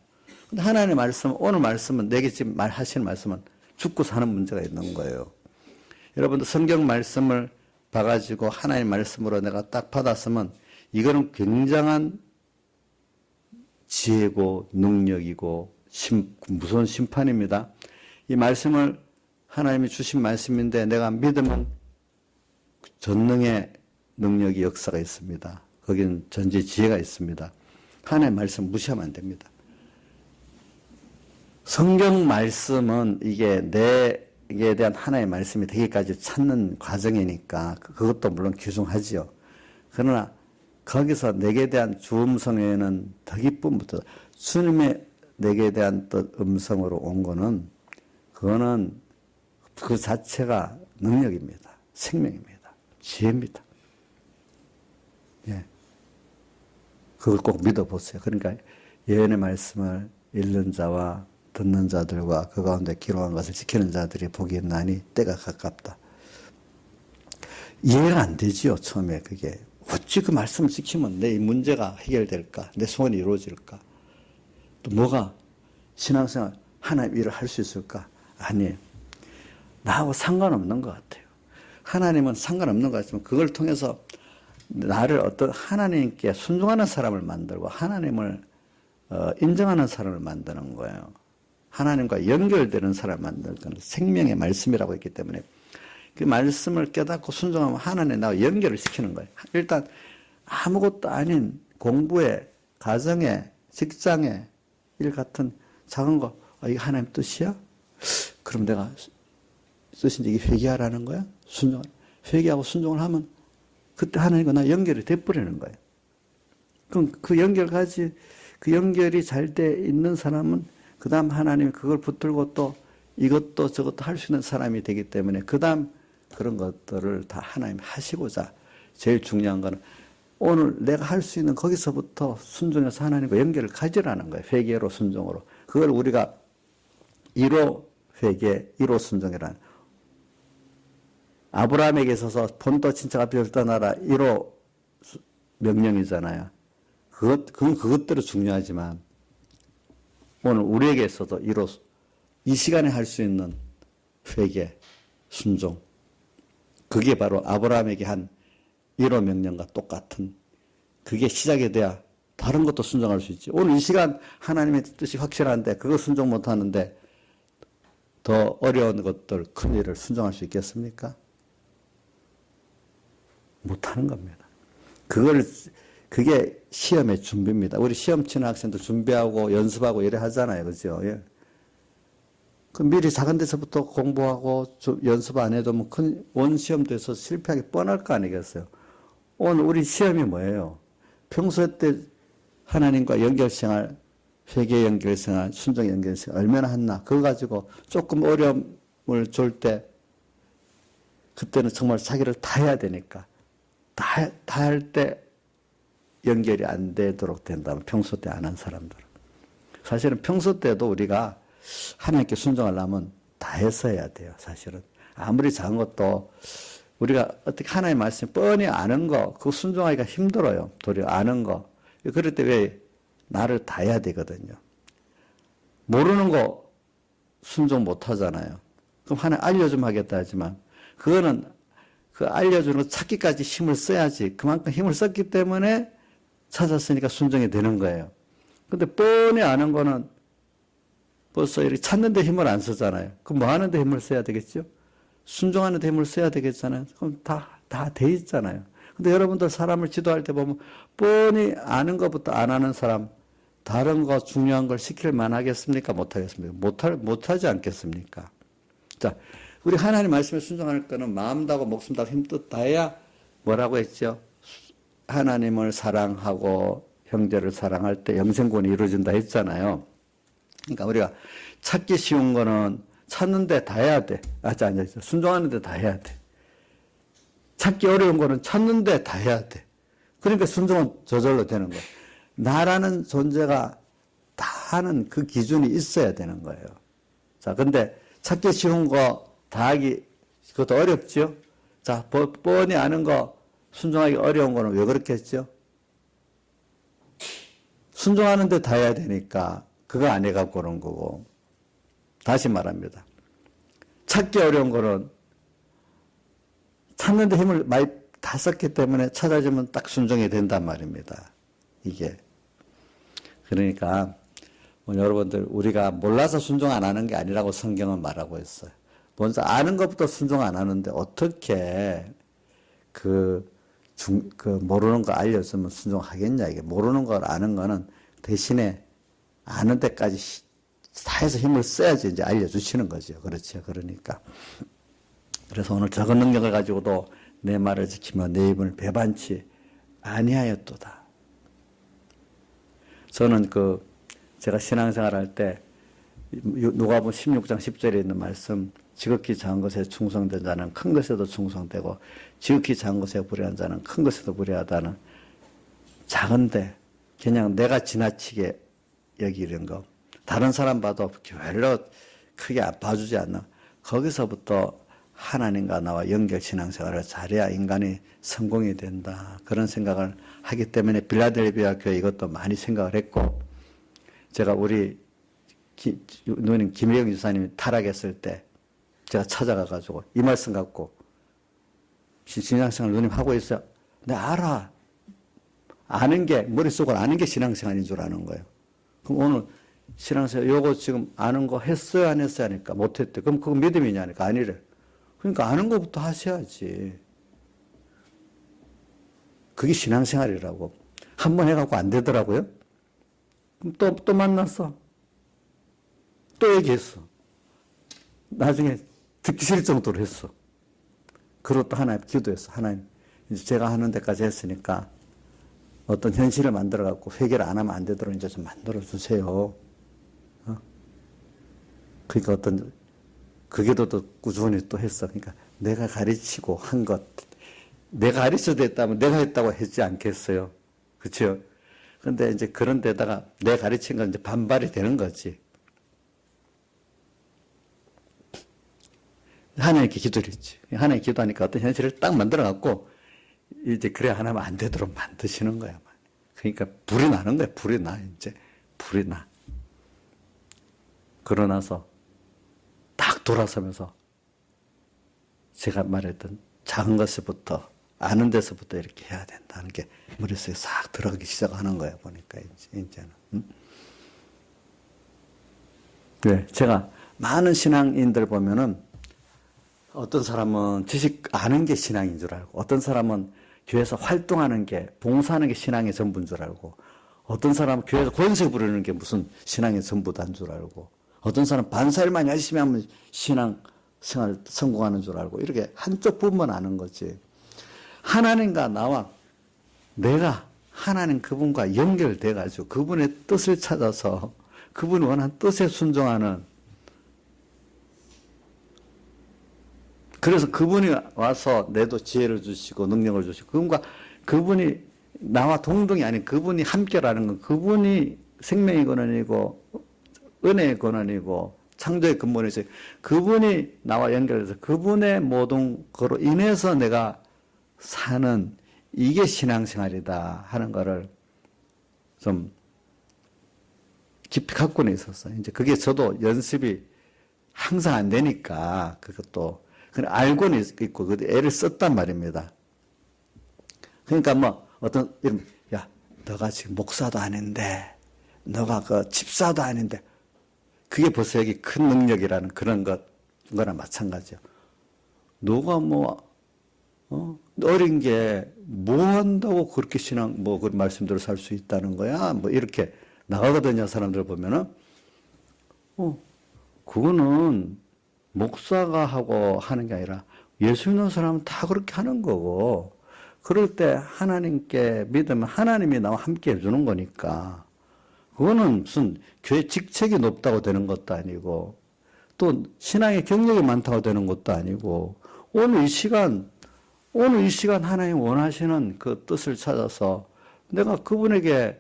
Speaker 1: 근데 하나님의 말씀, 오늘 말씀은, 내게 지금 하시는 말씀은 죽고 사는 문제가 있는 거예요. 여러분들 성경 말씀을 봐가지고 하나님의 말씀으로 내가 딱 받았으면 이거는 굉장한 지혜고 능력이고 무서운 심판입니다. 이 말씀을 하나님이 주신 말씀인데 내가 믿으면 전능의 능력이 역사가 있습니다. 거기는 전지 지혜가 있습니다. 하나님의 말씀 무시하면 안 됩니다. 성경 말씀은 이게 내게 대한 하나님의 말씀이 되기까지 찾는 과정이니까 그것도 물론 귀중하지요. 그러나 거기서 내게 대한 주 음성에는 더 기쁨부터 주님의 내게 대한 뜻 음성으로 온 거는 그거는 그 자체가 능력입니다. 생명입니다. 지혜입니다. 예. 그걸 꼭 믿어보세요. 그러니까 예언의 말씀을 읽는 자와 듣는 자들과 그 가운데 기록한 것을 지키는 자들이 복이 있나니 때가 가깝다. 이해가 안 되지요. 처음에 그게. 어찌 그 말씀을 지키면 내 문제가 해결될까? 내 소원이 이루어질까? 또 뭐가 신앙생활 하나님 일을 할 수 있을까? 아니에요. 나하고 상관없는 것 같아요. 하나님은 상관없는 것 같지만 그걸 통해서 나를 어떤 하나님께 순종하는 사람을 만들고 하나님을 인정하는 사람을 만드는 거예요. 하나님과 연결되는 사람을 만들는 생명의 말씀이라고 했기 때문에 그 말씀을 깨닫고 순종하면 하나님 나와 연결을 시키는 거예요. 일단 아무것도 아닌 공부에, 가정에, 직장에 일 같은 작은 거, 이게 하나님 뜻이야? 그럼 내가 뜻인지 이게 회개하라는 거야? 회개하고 순종을 하면 그때 하나님과 나 연결이 돼버리는 거예요. 그럼 그 연결이 잘 돼 있는 사람은 그 다음 하나님이 그걸 붙들고 또 이것도 저것도 할 수 있는 사람이 되기 때문에 그 다음 그런 것들을 다 하나님이 하시고자 제일 중요한 거는 오늘 내가 할 수 있는 거기서부터 순종해서 하나님과 연결을 가지라는 거예요. 회개로 순종으로. 그걸 우리가 1호 회개, 1호 순종이라는 아브라함에게 있어서 본토 친척 앞에서 떠나라 1호 명령이잖아요. 그것대로 중요하지만 오늘 우리에게 있어도 1호 이 시간에 할 수 있는 회개, 순종 그게 바로 아브라함에게 한 1호 명령과 똑같은 그게 시작이 돼야 다른 것도 순종할 수 있지. 오늘 이 시간 하나님의 뜻이 확실한데 그거 순종 못하는데 더 어려운 것들 큰 일을 순종할 수 있겠습니까? 못하는 겁니다. 그게 시험의 준비입니다. 우리 시험 치는 학생들 준비하고 연습하고 이래 하잖아요. 그죠? 예. 그 미리 작은 데서부터 공부하고 연습 안 해도 뭐 큰 원시험도 실패하기 뻔할 거 아니겠어요? 오늘 우리 시험이 뭐예요? 평소 때 하나님과 연결생활, 회개 연결생활, 순종 연결생활 얼마나 했나? 그거 가지고 조금 어려움을 줄 때 그때는 정말 자기를 다 해야 되니까 다 할 때 연결이 안 되도록 된다면 평소 때 안 한 사람들은 사실은 평소 때도 우리가 하나님께 순종하려면 다 해서 해야 돼요. 사실은 아무리 작은 것도 우리가 어떻게 하나님의 말씀 뻔히 아는 거 그거 순종하기가 힘들어요. 도리어 아는 거 그럴 때 왜 나를 다 해야 되거든요. 모르는 거 순종 못 하잖아요. 그럼 하나님 알려주면 하겠다 하지만 그거는 그 알려주는 거 찾기까지 힘을 써야지 그만큼 힘을 썼기 때문에 찾았으니까 순종이 되는 거예요. 근데 뻔히 아는 거는 벌써 이렇게 찾는데 힘을 안 쓰잖아요. 그럼 뭐 하는데 힘을 써야 되겠죠? 순종하는데 힘을 써야 되겠잖아요. 그럼 다 돼 있잖아요. 근데 여러분들 사람을 지도할 때 보면 뻔히 아는 것부터 안 하는 사람 다른 거 중요한 걸 시킬 만하겠습니까? 못하겠습니까? 못하지 않겠습니까? 자, 우리 하나님 말씀에 순종할 거는 마음 다하고 목숨 다하고 힘뜻 다해야 뭐라고 했죠? 하나님을 사랑하고 형제를 사랑할 때 영생권이 이루어진다 했잖아요. 그러니까 우리가 찾기 쉬운 거는 찾는데 다 해야 돼. 순종하는데 다 해야 돼. 찾기 어려운 거는 찾는데 다 해야 돼. 그러니까 순종은 저절로 되는 거예요. 나라는 존재가 다 하는 그 기준이 있어야 되는 거예요. 자, 근데 찾기 쉬운 거 다 하기, 그것도 어렵죠? 자, 뻔히 아는 거, 순종하기 어려운 거는 왜 그렇겠죠? 순종하는데 다 해야 되니까, 그거 안 해갖고 그런 거고. 다시 말합니다. 찾기 어려운 거는 찾는데 힘을 많이 다 썼기 때문에 찾아주면 딱 순종이 된단 말입니다. 이게. 그러니까, 여러분들, 우리가 몰라서 순종 안 하는 게 아니라고 성경은 말하고 있어요. 먼저 아는 것부터 순종 안 하는데 어떻게 모르는 거 알려주면 순종하겠냐. 이게 모르는 걸 아는 거는 대신에 아는 데까지 다 해서 힘을 써야지 이제 알려주시는 거죠. 그렇죠. 그러니까. 그래서 오늘 적은 능력을 가지고도 내 말을 지키며 내 입을 배반치 아니하였도다. 저는 제가 신앙생활 할 때 누가복음 16장 10절에 있는 말씀, 지극히 작은 것에 충성된 자는 큰 것에도 충성되고 지극히 작은 것에 불의한 자는 큰 것에도 불의하다는, 작은데 그냥 내가 지나치게 여기는 거, 다른 사람 봐도 별로 크게 봐주지 않는, 거기서부터 하나님과 나와 연결 신앙생활을 잘해야 인간이 성공이 된다. 그런 생각을 하기 때문에 빌라델비아 교회 이것도 많이 생각을 했고, 제가 우리 누님 김혜영 지사님이 타락했을 때 제가 찾아가가지고 이 말씀 갖고 신앙생활 누님 하고 있어요. 내가 알아. 아는 게, 머릿속으로 아는 게 신앙생활인 줄 아는 거예요. 그럼 오늘 신앙생활 요거 지금 아는 거 했어요 안 했어요 하니까 못했대. 그럼 그거 믿음이냐니까 아니래. 그러니까 아는 것부터 하셔야지. 그게 신앙생활이라고. 한 번 해갖고 안 되더라고요. 그럼 또 만났어. 또 얘기했어. 나중에 듣기 싫을 정도로 했어. 그리고 또 하나님 기도했어. 하나님, 이제 제가 하는 데까지 했으니까 어떤 현실을 만들어갖고 회개를 안 하면 안 되도록 이제 좀 만들어주세요. 그러니까 그게 또 꾸준히 또 했어. 그러니까 내가 가르치고 한 것, 내가 가르쳐도 했다면 내가 했다고 했지 않겠어요. 그렇죠? 근데 이제 그런 데다가 내가 가르친 건 이제 반발이 되는 거지. 하나님께 기도를 했지. 하나님 기도하니까 어떤 현실을 딱 만들어갖고, 이제 그래 하나면 안 되도록 만드시는 거야. 그러니까 불이 나는 거야. 불이 나, 이제. 불이 나. 그러나서 딱 돌아서면서 제가 말했던 작은 것부터, 아는 데서부터 이렇게 해야 된다는 게 머릿속에 싹 들어가기 시작하는 거야, 보니까, 이제는. 네, 제가 많은 신앙인들 보면은 어떤 사람은 지식 아는 게 신앙인 줄 알고, 어떤 사람은 교회에서 활동하는 게, 봉사하는 게 신앙의 전부인 줄 알고, 어떤 사람은 교회에서 권세 부르는 게 무슨 신앙의 전부다인 줄 알고, 어떤 사람은 반사일만 열심히 하면 신앙 생활 성공하는 줄 알고, 이렇게 한쪽 부분만 아는 거지. 하나님과 나와 내가 하나님 그분과 연결돼가지고 그분의 뜻을 찾아서 그분이 원하는 뜻에 순종하는, 그래서 그분이 와서 내도 지혜를 주시고 능력을 주시고, 그분이 나와 동등이 아닌 그분이 함께라는 건, 그분이 생명의 근원이고 은혜의 근원이고 창조의 근본이죠. 그분이 나와 연결해서 그분의 모든 거로 인해서 내가 사는, 이게 신앙생활이다 하는 거를 좀 깊이 갖고는 있었어요. 이제 그게 저도 연습이 항상 안 되니까 그것도 그냥 알고는 있고 그 애를 썼단 말입니다. 그러니까 뭐 어떤 이런, 야, 너가 지금 목사도 아닌데, 너가 그 집사도 아닌데, 그게 벌써 여기 큰 능력이라는 그런 거나 마찬가지요. 너가 어린 게 뭐 한다고 그렇게 그런 말씀대로 살 수 있다는 거야? 뭐 이렇게 나가거든요, 사람들 보면은. 그거는 목사가 하고 하는 게 아니라 예수 믿는 사람은 다 그렇게 하는 거고, 그럴 때 하나님께 믿으면 하나님이 나와 함께 해주는 거니까, 그거는 무슨 교회 직책이 높다고 되는 것도 아니고, 또 신앙의 경력이 많다고 되는 것도 아니고, 오늘 이 시간 하나님 원하시는 그 뜻을 찾아서 내가 그분에게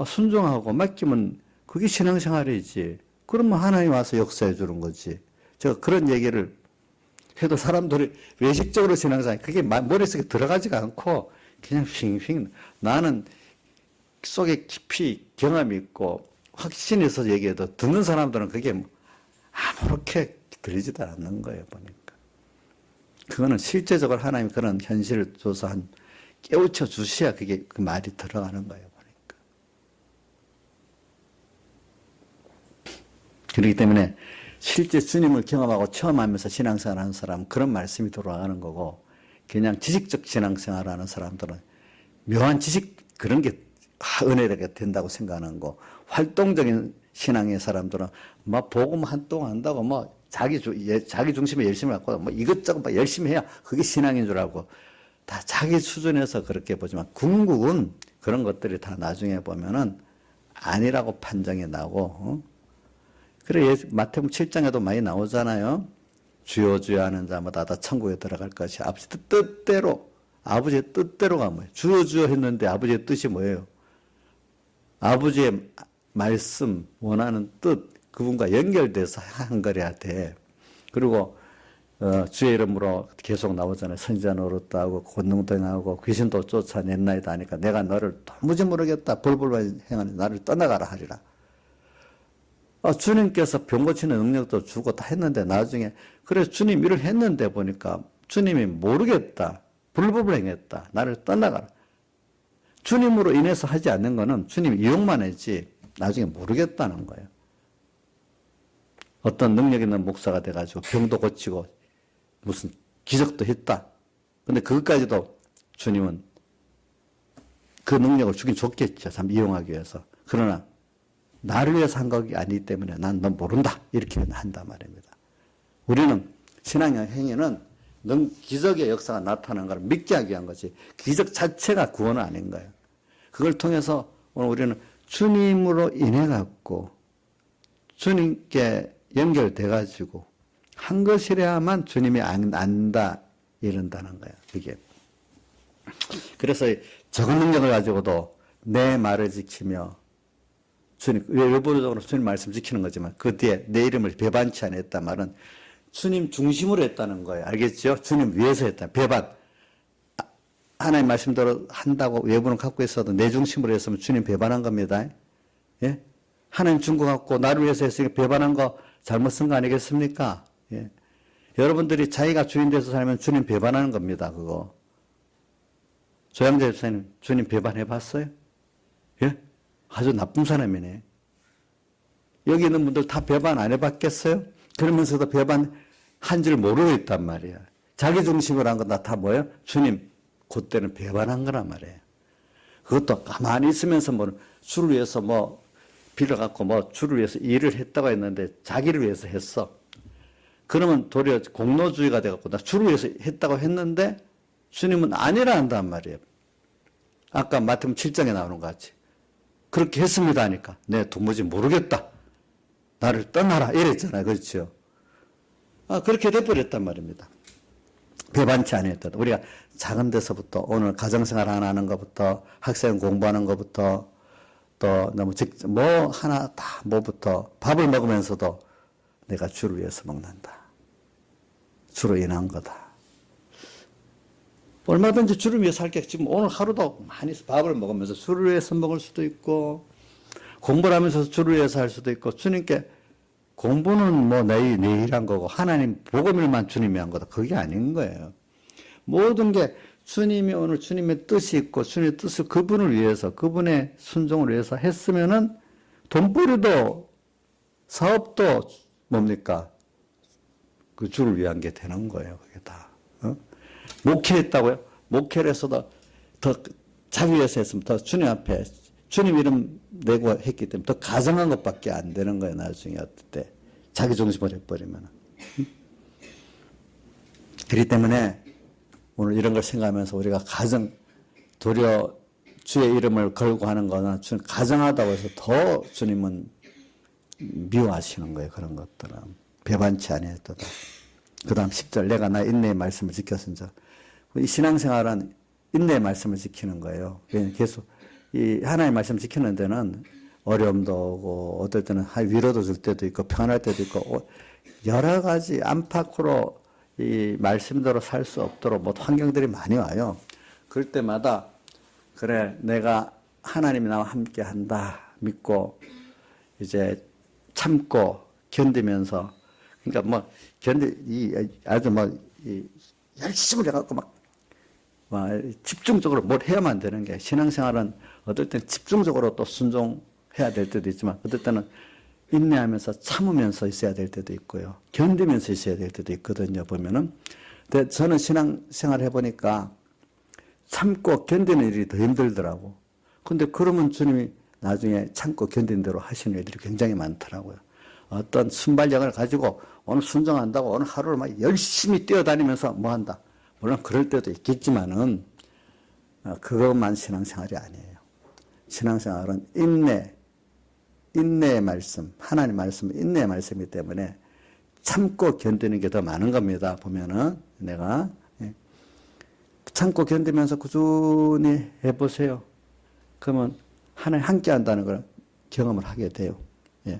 Speaker 1: 순종하고 맡기면 그게 신앙생활이지. 그러면 하나님 와서 역사해 주는 거지. 제가 그런 얘기를 해도 사람들이 외식적으로 신앙생활, 그게 머릿속에 들어가지가 않고 그냥 핑핑. 나는 속에 깊이 경험이 있고 확신이 있어서 얘기해도 듣는 사람들은 그게 아무렇게 들리지도 않는 거예요, 보니까. 그거는 실제적으로 하나님이 그런 현실을 줘서 깨우쳐 주셔야 그게 그 말이 들어가는 거예요, 보니까. 그렇기 때문에 실제 주님을 경험하고 처음 하면서 신앙생활 하는 사람은 그런 말씀이 돌아가는 거고, 그냥 지식적 신앙생활 하는 사람들은 묘한 지식, 그런 게 은혜가 된다고 생각하는 거, 활동적인 신앙의 사람들은 막 복음 한동 한다고 뭐 자기 중심에 열심히 갖고 뭐 이것저것 막 열심히 해야 그게 신앙인 줄 알고 다 자기 수준에서 그렇게 보지만, 궁극은 그런 것들이 다 나중에 보면은 아니라고 판정이 나고, 그래 마태복음 7장에도 많이 나오잖아요. 주여 주여 하는 자마다 다 천국에 들어갈 것이 아버지 뜻대로, 아버지의 뜻대로가 뭐예요? 주여 주여 했는데 아버지의 뜻이 뭐예요? 아버지의 말씀, 원하는 뜻, 그분과 연결돼서 한 거래야 돼. 그리고 주의 이름으로 계속 나오잖아요. 선지자 노릇도 하고 권능도 행하고 귀신도 쫓아냈나이다 하니까 내가 너를 도무지 모르겠다. 벌벌 행하니 나를 떠나가라 하리라. 주님께서 병 고치는 능력도 주고 다 했는데 나중에, 그래서 주님 일을 했는데 보니까 주님이 모르겠다. 불법을 행했다. 나를 떠나가라. 주님으로 인해서 하지 않는 거는 주님 이용만 했지 나중에 모르겠다는 거예요. 어떤 능력 있는 목사가 돼가지고 병도 고치고 무슨 기적도 했다. 근데 그것까지도 주님은 그 능력을 주긴 줬겠죠. 참 이용하기 위해서. 그러나 나를 위해서 한 것이 아니기 때문에 난 넌 모른다. 이렇게 한단 말입니다. 우리는 신앙의 행위는 기적의 역사가 나타나는 걸 믿게 하기 위한 거지, 기적 자체가 구원은 아닌 거예요. 그걸 통해서 오늘 우리는 주님으로 인해 갖고 주님께 연결돼 가지고 한 것이래야만 주님이 안다 이런다는 거예요. 이게. 그래서 적은 능력을 가지고도 내 말을 지키며 주님, 외부적으로 주님 말씀 지키는 거지만 그 뒤에 내 이름을 배반치 않았단 말은 주님 중심으로 했다는 거예요. 알겠죠? 주님 위해서 했다. 배반. 하나님 말씀대로 한다고 외부는 갖고 있어도 내 중심으로 했으면 주님 배반한 겁니다. 예? 하나님 준 거 갖고 나를 위해서 했으니까 배반한 거 잘못 쓴 거 아니겠습니까? 예? 여러분들이 자기가 주인 돼서 살면 주님 배반하는 겁니다. 그거. 조양재 집사님, 주님 배반해 봤어요? 예? 아주 나쁜 사람이네. 여기 있는 분들 다 배반 안 해봤겠어요? 그러면서도 배반한 줄 모르고 있단 말이야. 자기 중심으로 한 건 다 뭐예요? 주님, 그때는 배반한 거란 말이에요. 그것도 가만히 있으면서 뭐 주를 위해서 뭐 빌어갖고 뭐 주를 위해서 일을 했다고 했는데 자기를 위해서 했어. 그러면 도리어 공로주의가 돼갖고 나 주를 위해서 했다고 했는데 주님은 아니라 한단 말이에요. 아까 마태복음 7장에 나오는 것 같이. 그렇게 했습니다 하니까 내 도무지 모르겠다. 나를 떠나라 이랬잖아요. 그렇죠? 그렇게 돼버렸단 말입니다. 배반치 않았다. 우리가 작은 데서부터 오늘 가정생활 하나 하는 것부터 학생 공부하는 것부터 또 너무 뭐 하나 다 뭐부터 밥을 먹으면서도 내가 주를 위해서 먹는다. 주로 인한 거다. 얼마든지 주를 위해서 할게. 지금 오늘 하루도 많이 밥을 먹으면서 주를 위해서 먹을 수도 있고 공부를 하면서 주를 위해서 할 수도 있고, 주님께 공부는 뭐 내일 한 거고 하나님 복음일만 주님이 한 거다. 그게 아닌 거예요. 모든 게 주님이 오늘 주님의 뜻이 있고 주님의 뜻을 그분을 위해서, 그분의 순종을 위해서 했으면은 돈벌이도 사업도 뭡니까? 그 주를 위한 게 되는 거예요. 그게 다. 목회했다고요? 목회를 해서도 더 자기 위해서 했으면 더 주님 앞에 주님 이름 내고 했기 때문에 더 가정한 것밖에 안 되는 거예요. 나중에 어떨 때 자기 중심으로 해버리면. 그렇기 때문에 오늘 이런 걸 생각하면서 우리가 도리어 주의 이름을 걸고 하는 거는 주님 가정하다고 해서 더 주님은 미워하시는 거예요. 그런 것들은 배반치 아니했도다. 그 다음 10절 내가 나의 인내의 말씀을 지켰은즉. 이 신앙생활은 인내의 말씀을 지키는 거예요. 계속 이 하나님의 말씀 지키는 데는 어려움도 오고 어떨 때는 위로도 줄 때도 있고 평안할 때도 있고 여러 가지 안팎으로 이 말씀대로 살 수 없도록 뭐 환경들이 많이 와요. 그럴 때마다 그래 내가 하나님이 나와 함께 한다 믿고 이제 참고 견디면서 그러니까 뭐 아주 열심히 해갖고 막 집중적으로 뭘 해야만 되는 게 신앙생활은 어떨 때는 집중적으로 또 순종해야 될 때도 있지만 어떨 때는 인내하면서 참으면서 있어야 될 때도 있고요. 견디면서 있어야 될 때도 있거든요. 보면은. 근데 저는 신앙생활 해보니까 참고 견디는 일이 더 힘들더라고. 근데 그러면 주님이 나중에 참고 견딘 대로 하시는 일들이 굉장히 많더라고요. 어떤 순발력을 가지고 오늘 순종한다고 오늘 하루를 막 열심히 뛰어다니면서 뭐 한다. 물론 그럴 때도 있겠지만은 그것만 신앙생활이 아니에요. 신앙생활은 인내의 말씀, 하나님 말씀은 인내의 말씀이기 때문에 참고 견디는 게 더 많은 겁니다. 보면은 내가 참고 견디면서 꾸준히 해보세요. 그러면 하나님 함께 한다는 걸 경험을 하게 돼요. 예.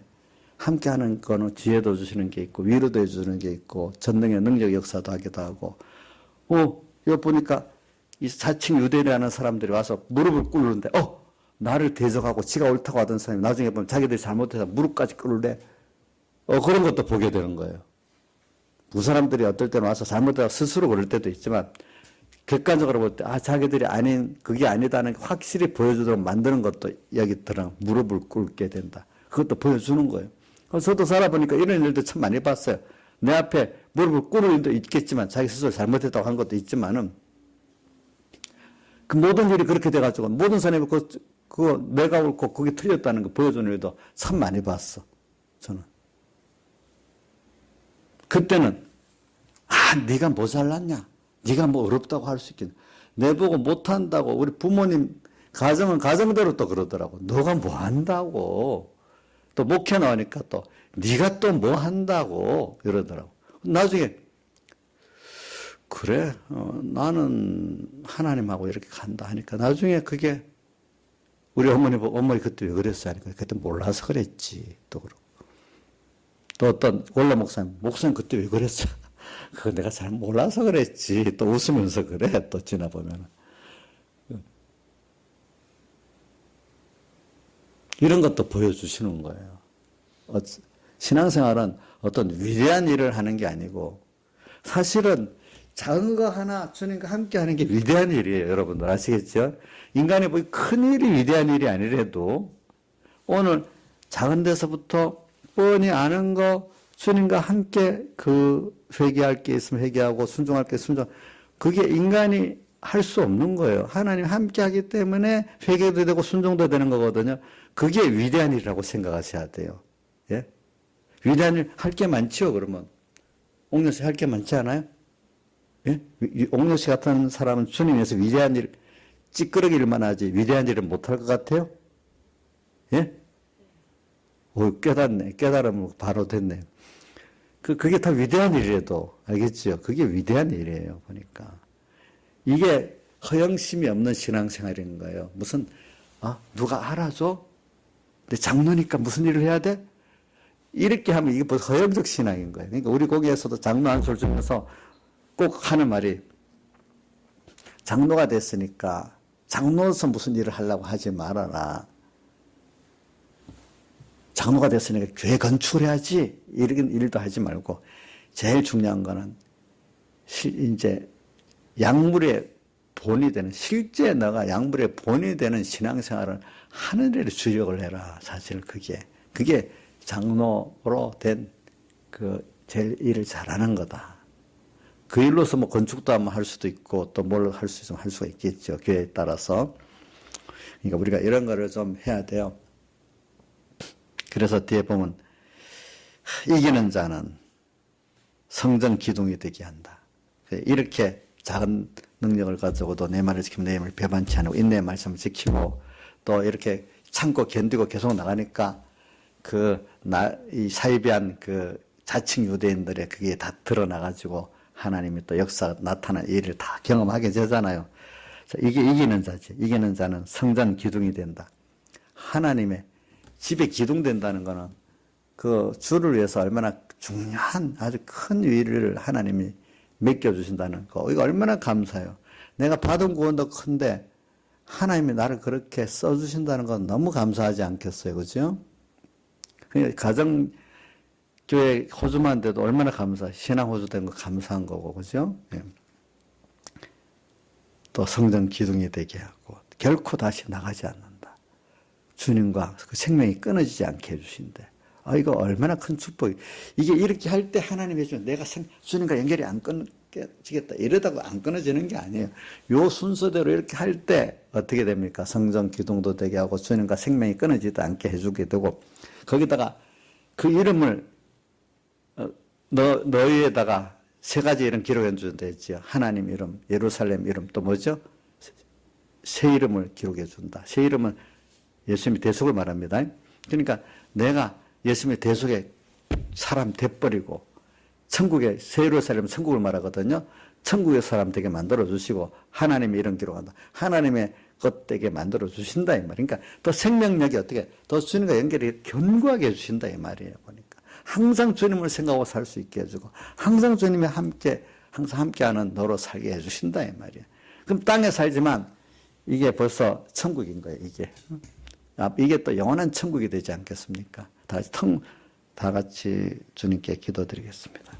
Speaker 1: 함께 하는 거는 지혜도 주시는 게 있고 위로도 해주는 게 있고 전능의 능력 역사도 하기도 하고 이거 보니까 이 자칭 유대인이라는 사람들이 와서 무릎을 꿇는데 나를 대적하고 지가 옳다고 하던 사람이 나중에 보면 자기들이 잘못해서 무릎까지 꿇을래 그런 것도 보게 되는 거예요. 그 사람들이 어떨 때는 와서 잘못해서 스스로 그럴 때도 있지만 객관적으로 볼 때 자기들이 아닌 그게 아니다는 게 확실히 보여주도록 만드는 것도 여기처럼 무릎을 꿇게 된다. 그것도 보여주는 거예요. 저도 살아보니까 이런 일도 참 많이 봤어요. 내 앞에 무릎을 꿇을 일도 있겠지만 자기 스스로 잘못했다고 한 것도 있지만은 그 모든 일이 그렇게 돼가지고 모든 사람이 그거 내가 옳고 그게 틀렸다는 거 보여주는 일도 참 많이 봤어. 저는. 그때는 네가 뭐 잘났냐? 네가 뭐 어렵다고 할 수 있겠냐? 내보고 못한다고 우리 부모님 가정은 가정대로 또 그러더라고. 너가 뭐 한다고. 또 목회 나오니까 또 네가 또 뭐 한다고 이러더라고. 나중에 그래 나는 하나님하고 이렇게 간다 하니까 나중에 그게 우리 어머니 그때 왜 그랬어요? 하니까 그때 몰라서 그랬지. 또 그러고. 또 어떤 원래 목사님 그때 왜 그랬어? 그거 내가 잘 몰라서 그랬지. 또 웃으면서 그래. 또 지나보면. 이런 것도 보여주시는 거예요. 신앙생활은 어떤 위대한 일을 하는 게 아니고 사실은 작은 거 하나 주님과 함께 하는 게 위대한 일이에요. 여러분들 아시겠죠? 인간이 뭐 큰 일이 위대한 일이 아니라도 오늘 작은 데서부터 뻔히 아는 거 주님과 함께 회개할 게 있으면 회개하고 순종할 게 순종. 그게 인간이 할 수 없는 거예요. 하나님 함께 하기 때문에 회개도 되고 순종도 되는 거거든요. 그게 위대한 일이라고 생각하셔야 돼요. 예? 위대한 일 할 게 많지요, 그러면. 옥녀 씨 할 게 많지 않아요? 예? 옥녀 씨 같은 사람은 주님 위해서 위대한 일, 찌끄러기 일만 하지 위대한 일은 못할 것 같아요? 예? 깨닫네. 깨달으면 바로 됐네. 그게 다 위대한 일이라도, 알겠죠? 그게 위대한 일이에요, 보니까. 이게 허영심이 없는 신앙생활인 거예요. 무슨, 누가 알아줘? 근데 장로니까 무슨 일을 해야 돼? 이렇게 하면 이게 벌써 허영적 신앙인 거예요. 그러니까 우리 거기에서도 장로 안수를 주면서 꼭 하는 말이 장로가 됐으니까 장로로서 무슨 일을 하려고 하지 말아라. 장로가 됐으니까 교회 건축을 해야지. 이런 일도 하지 말고 제일 중요한 거는 이제 약물의 본이 되는 실제 너가 약물의 본이 되는 신앙생활을 하는 데를 주력을 해라. 사실 그게 장로로 된 제일 일을 잘하는 거다. 그 일로서 뭐 건축도 한번 할 수도 있고 또 뭘 할 수 있으면 할 수가 있겠죠. 교회에 따라서. 그러니까 우리가 이런 거를 좀 해야 돼요. 그래서 뒤에 보면 이기는 자는 성전 기둥이 되게 한다. 이렇게 작은 능력을 가지고도 내 말을 지키면 내 말을 배반치 않고 인내의 말씀을 지키고 또 이렇게 참고 견디고 계속 나가니까 이 사이비한 자칭 유대인들의 그게 다 드러나가지고 하나님이 또 역사 나타난 일을 다 경험하게 되잖아요. 이게 이기는 자지. 이기는 자는 성전 기둥이 된다. 하나님의 집에 기둥된다는 거는 그 주를 위해서 얼마나 중요한 아주 큰 일을 하나님이 맡겨주신다는 거. 이거 얼마나 감사해요. 내가 받은 구원도 큰데 하나님이 나를 그렇게 써주신다는 건 너무 감사하지 않겠어요. 그죠? 가정교회 호주만 돼도 얼마나 신앙 호주 된 거 감사한 거고, 그죠? 예. 또 성전 기둥이 되게 하고, 결코 다시 나가지 않는다. 주님과 그 생명이 끊어지지 않게 해주신대. 이거 얼마나 큰 축복이. 이게 이렇게 할 때 하나님이 해주면 내가 주님과 연결이 안 끊어지겠다. 이러다가 안 끊어지는 게 아니에요. 요 순서대로 이렇게 할 때 어떻게 됩니까? 성전 기둥도 되게 하고 주님과 생명이 끊어지지 않게 해주게 되고, 거기다가 그 이름을 너희에다가 세 가지 이름 기록해 준다 했지요. 하나님 이름, 예루살렘 이름, 또 뭐죠? 새 이름을 기록해 준다. 새 이름은 예수님의 대속을 말합니다. 그러니까 내가 예수님의 대속에 사람 돼버리고 천국의 새 예루살렘 천국을 말하거든요. 천국의 사람 되게 만들어 주시고 하나님의 이름 기록한다. 하나님의 것 되게 만들어 주신다 이 말이에요. 그러니까 더 생명력이 어떻게 더 주님과 연결이 견고하게 해주신다 이 말이에요. 보니까 항상 주님을 생각하고 살 수 있게 해주고 항상 주님이 항상 함께하는 너로 살게 해주신다 이 말이에요. 그럼 땅에 살지만 이게 벌써 천국인 거예요. 이게 또 영원한 천국이 되지 않겠습니까? 다 같이 주님께 기도드리겠습니다.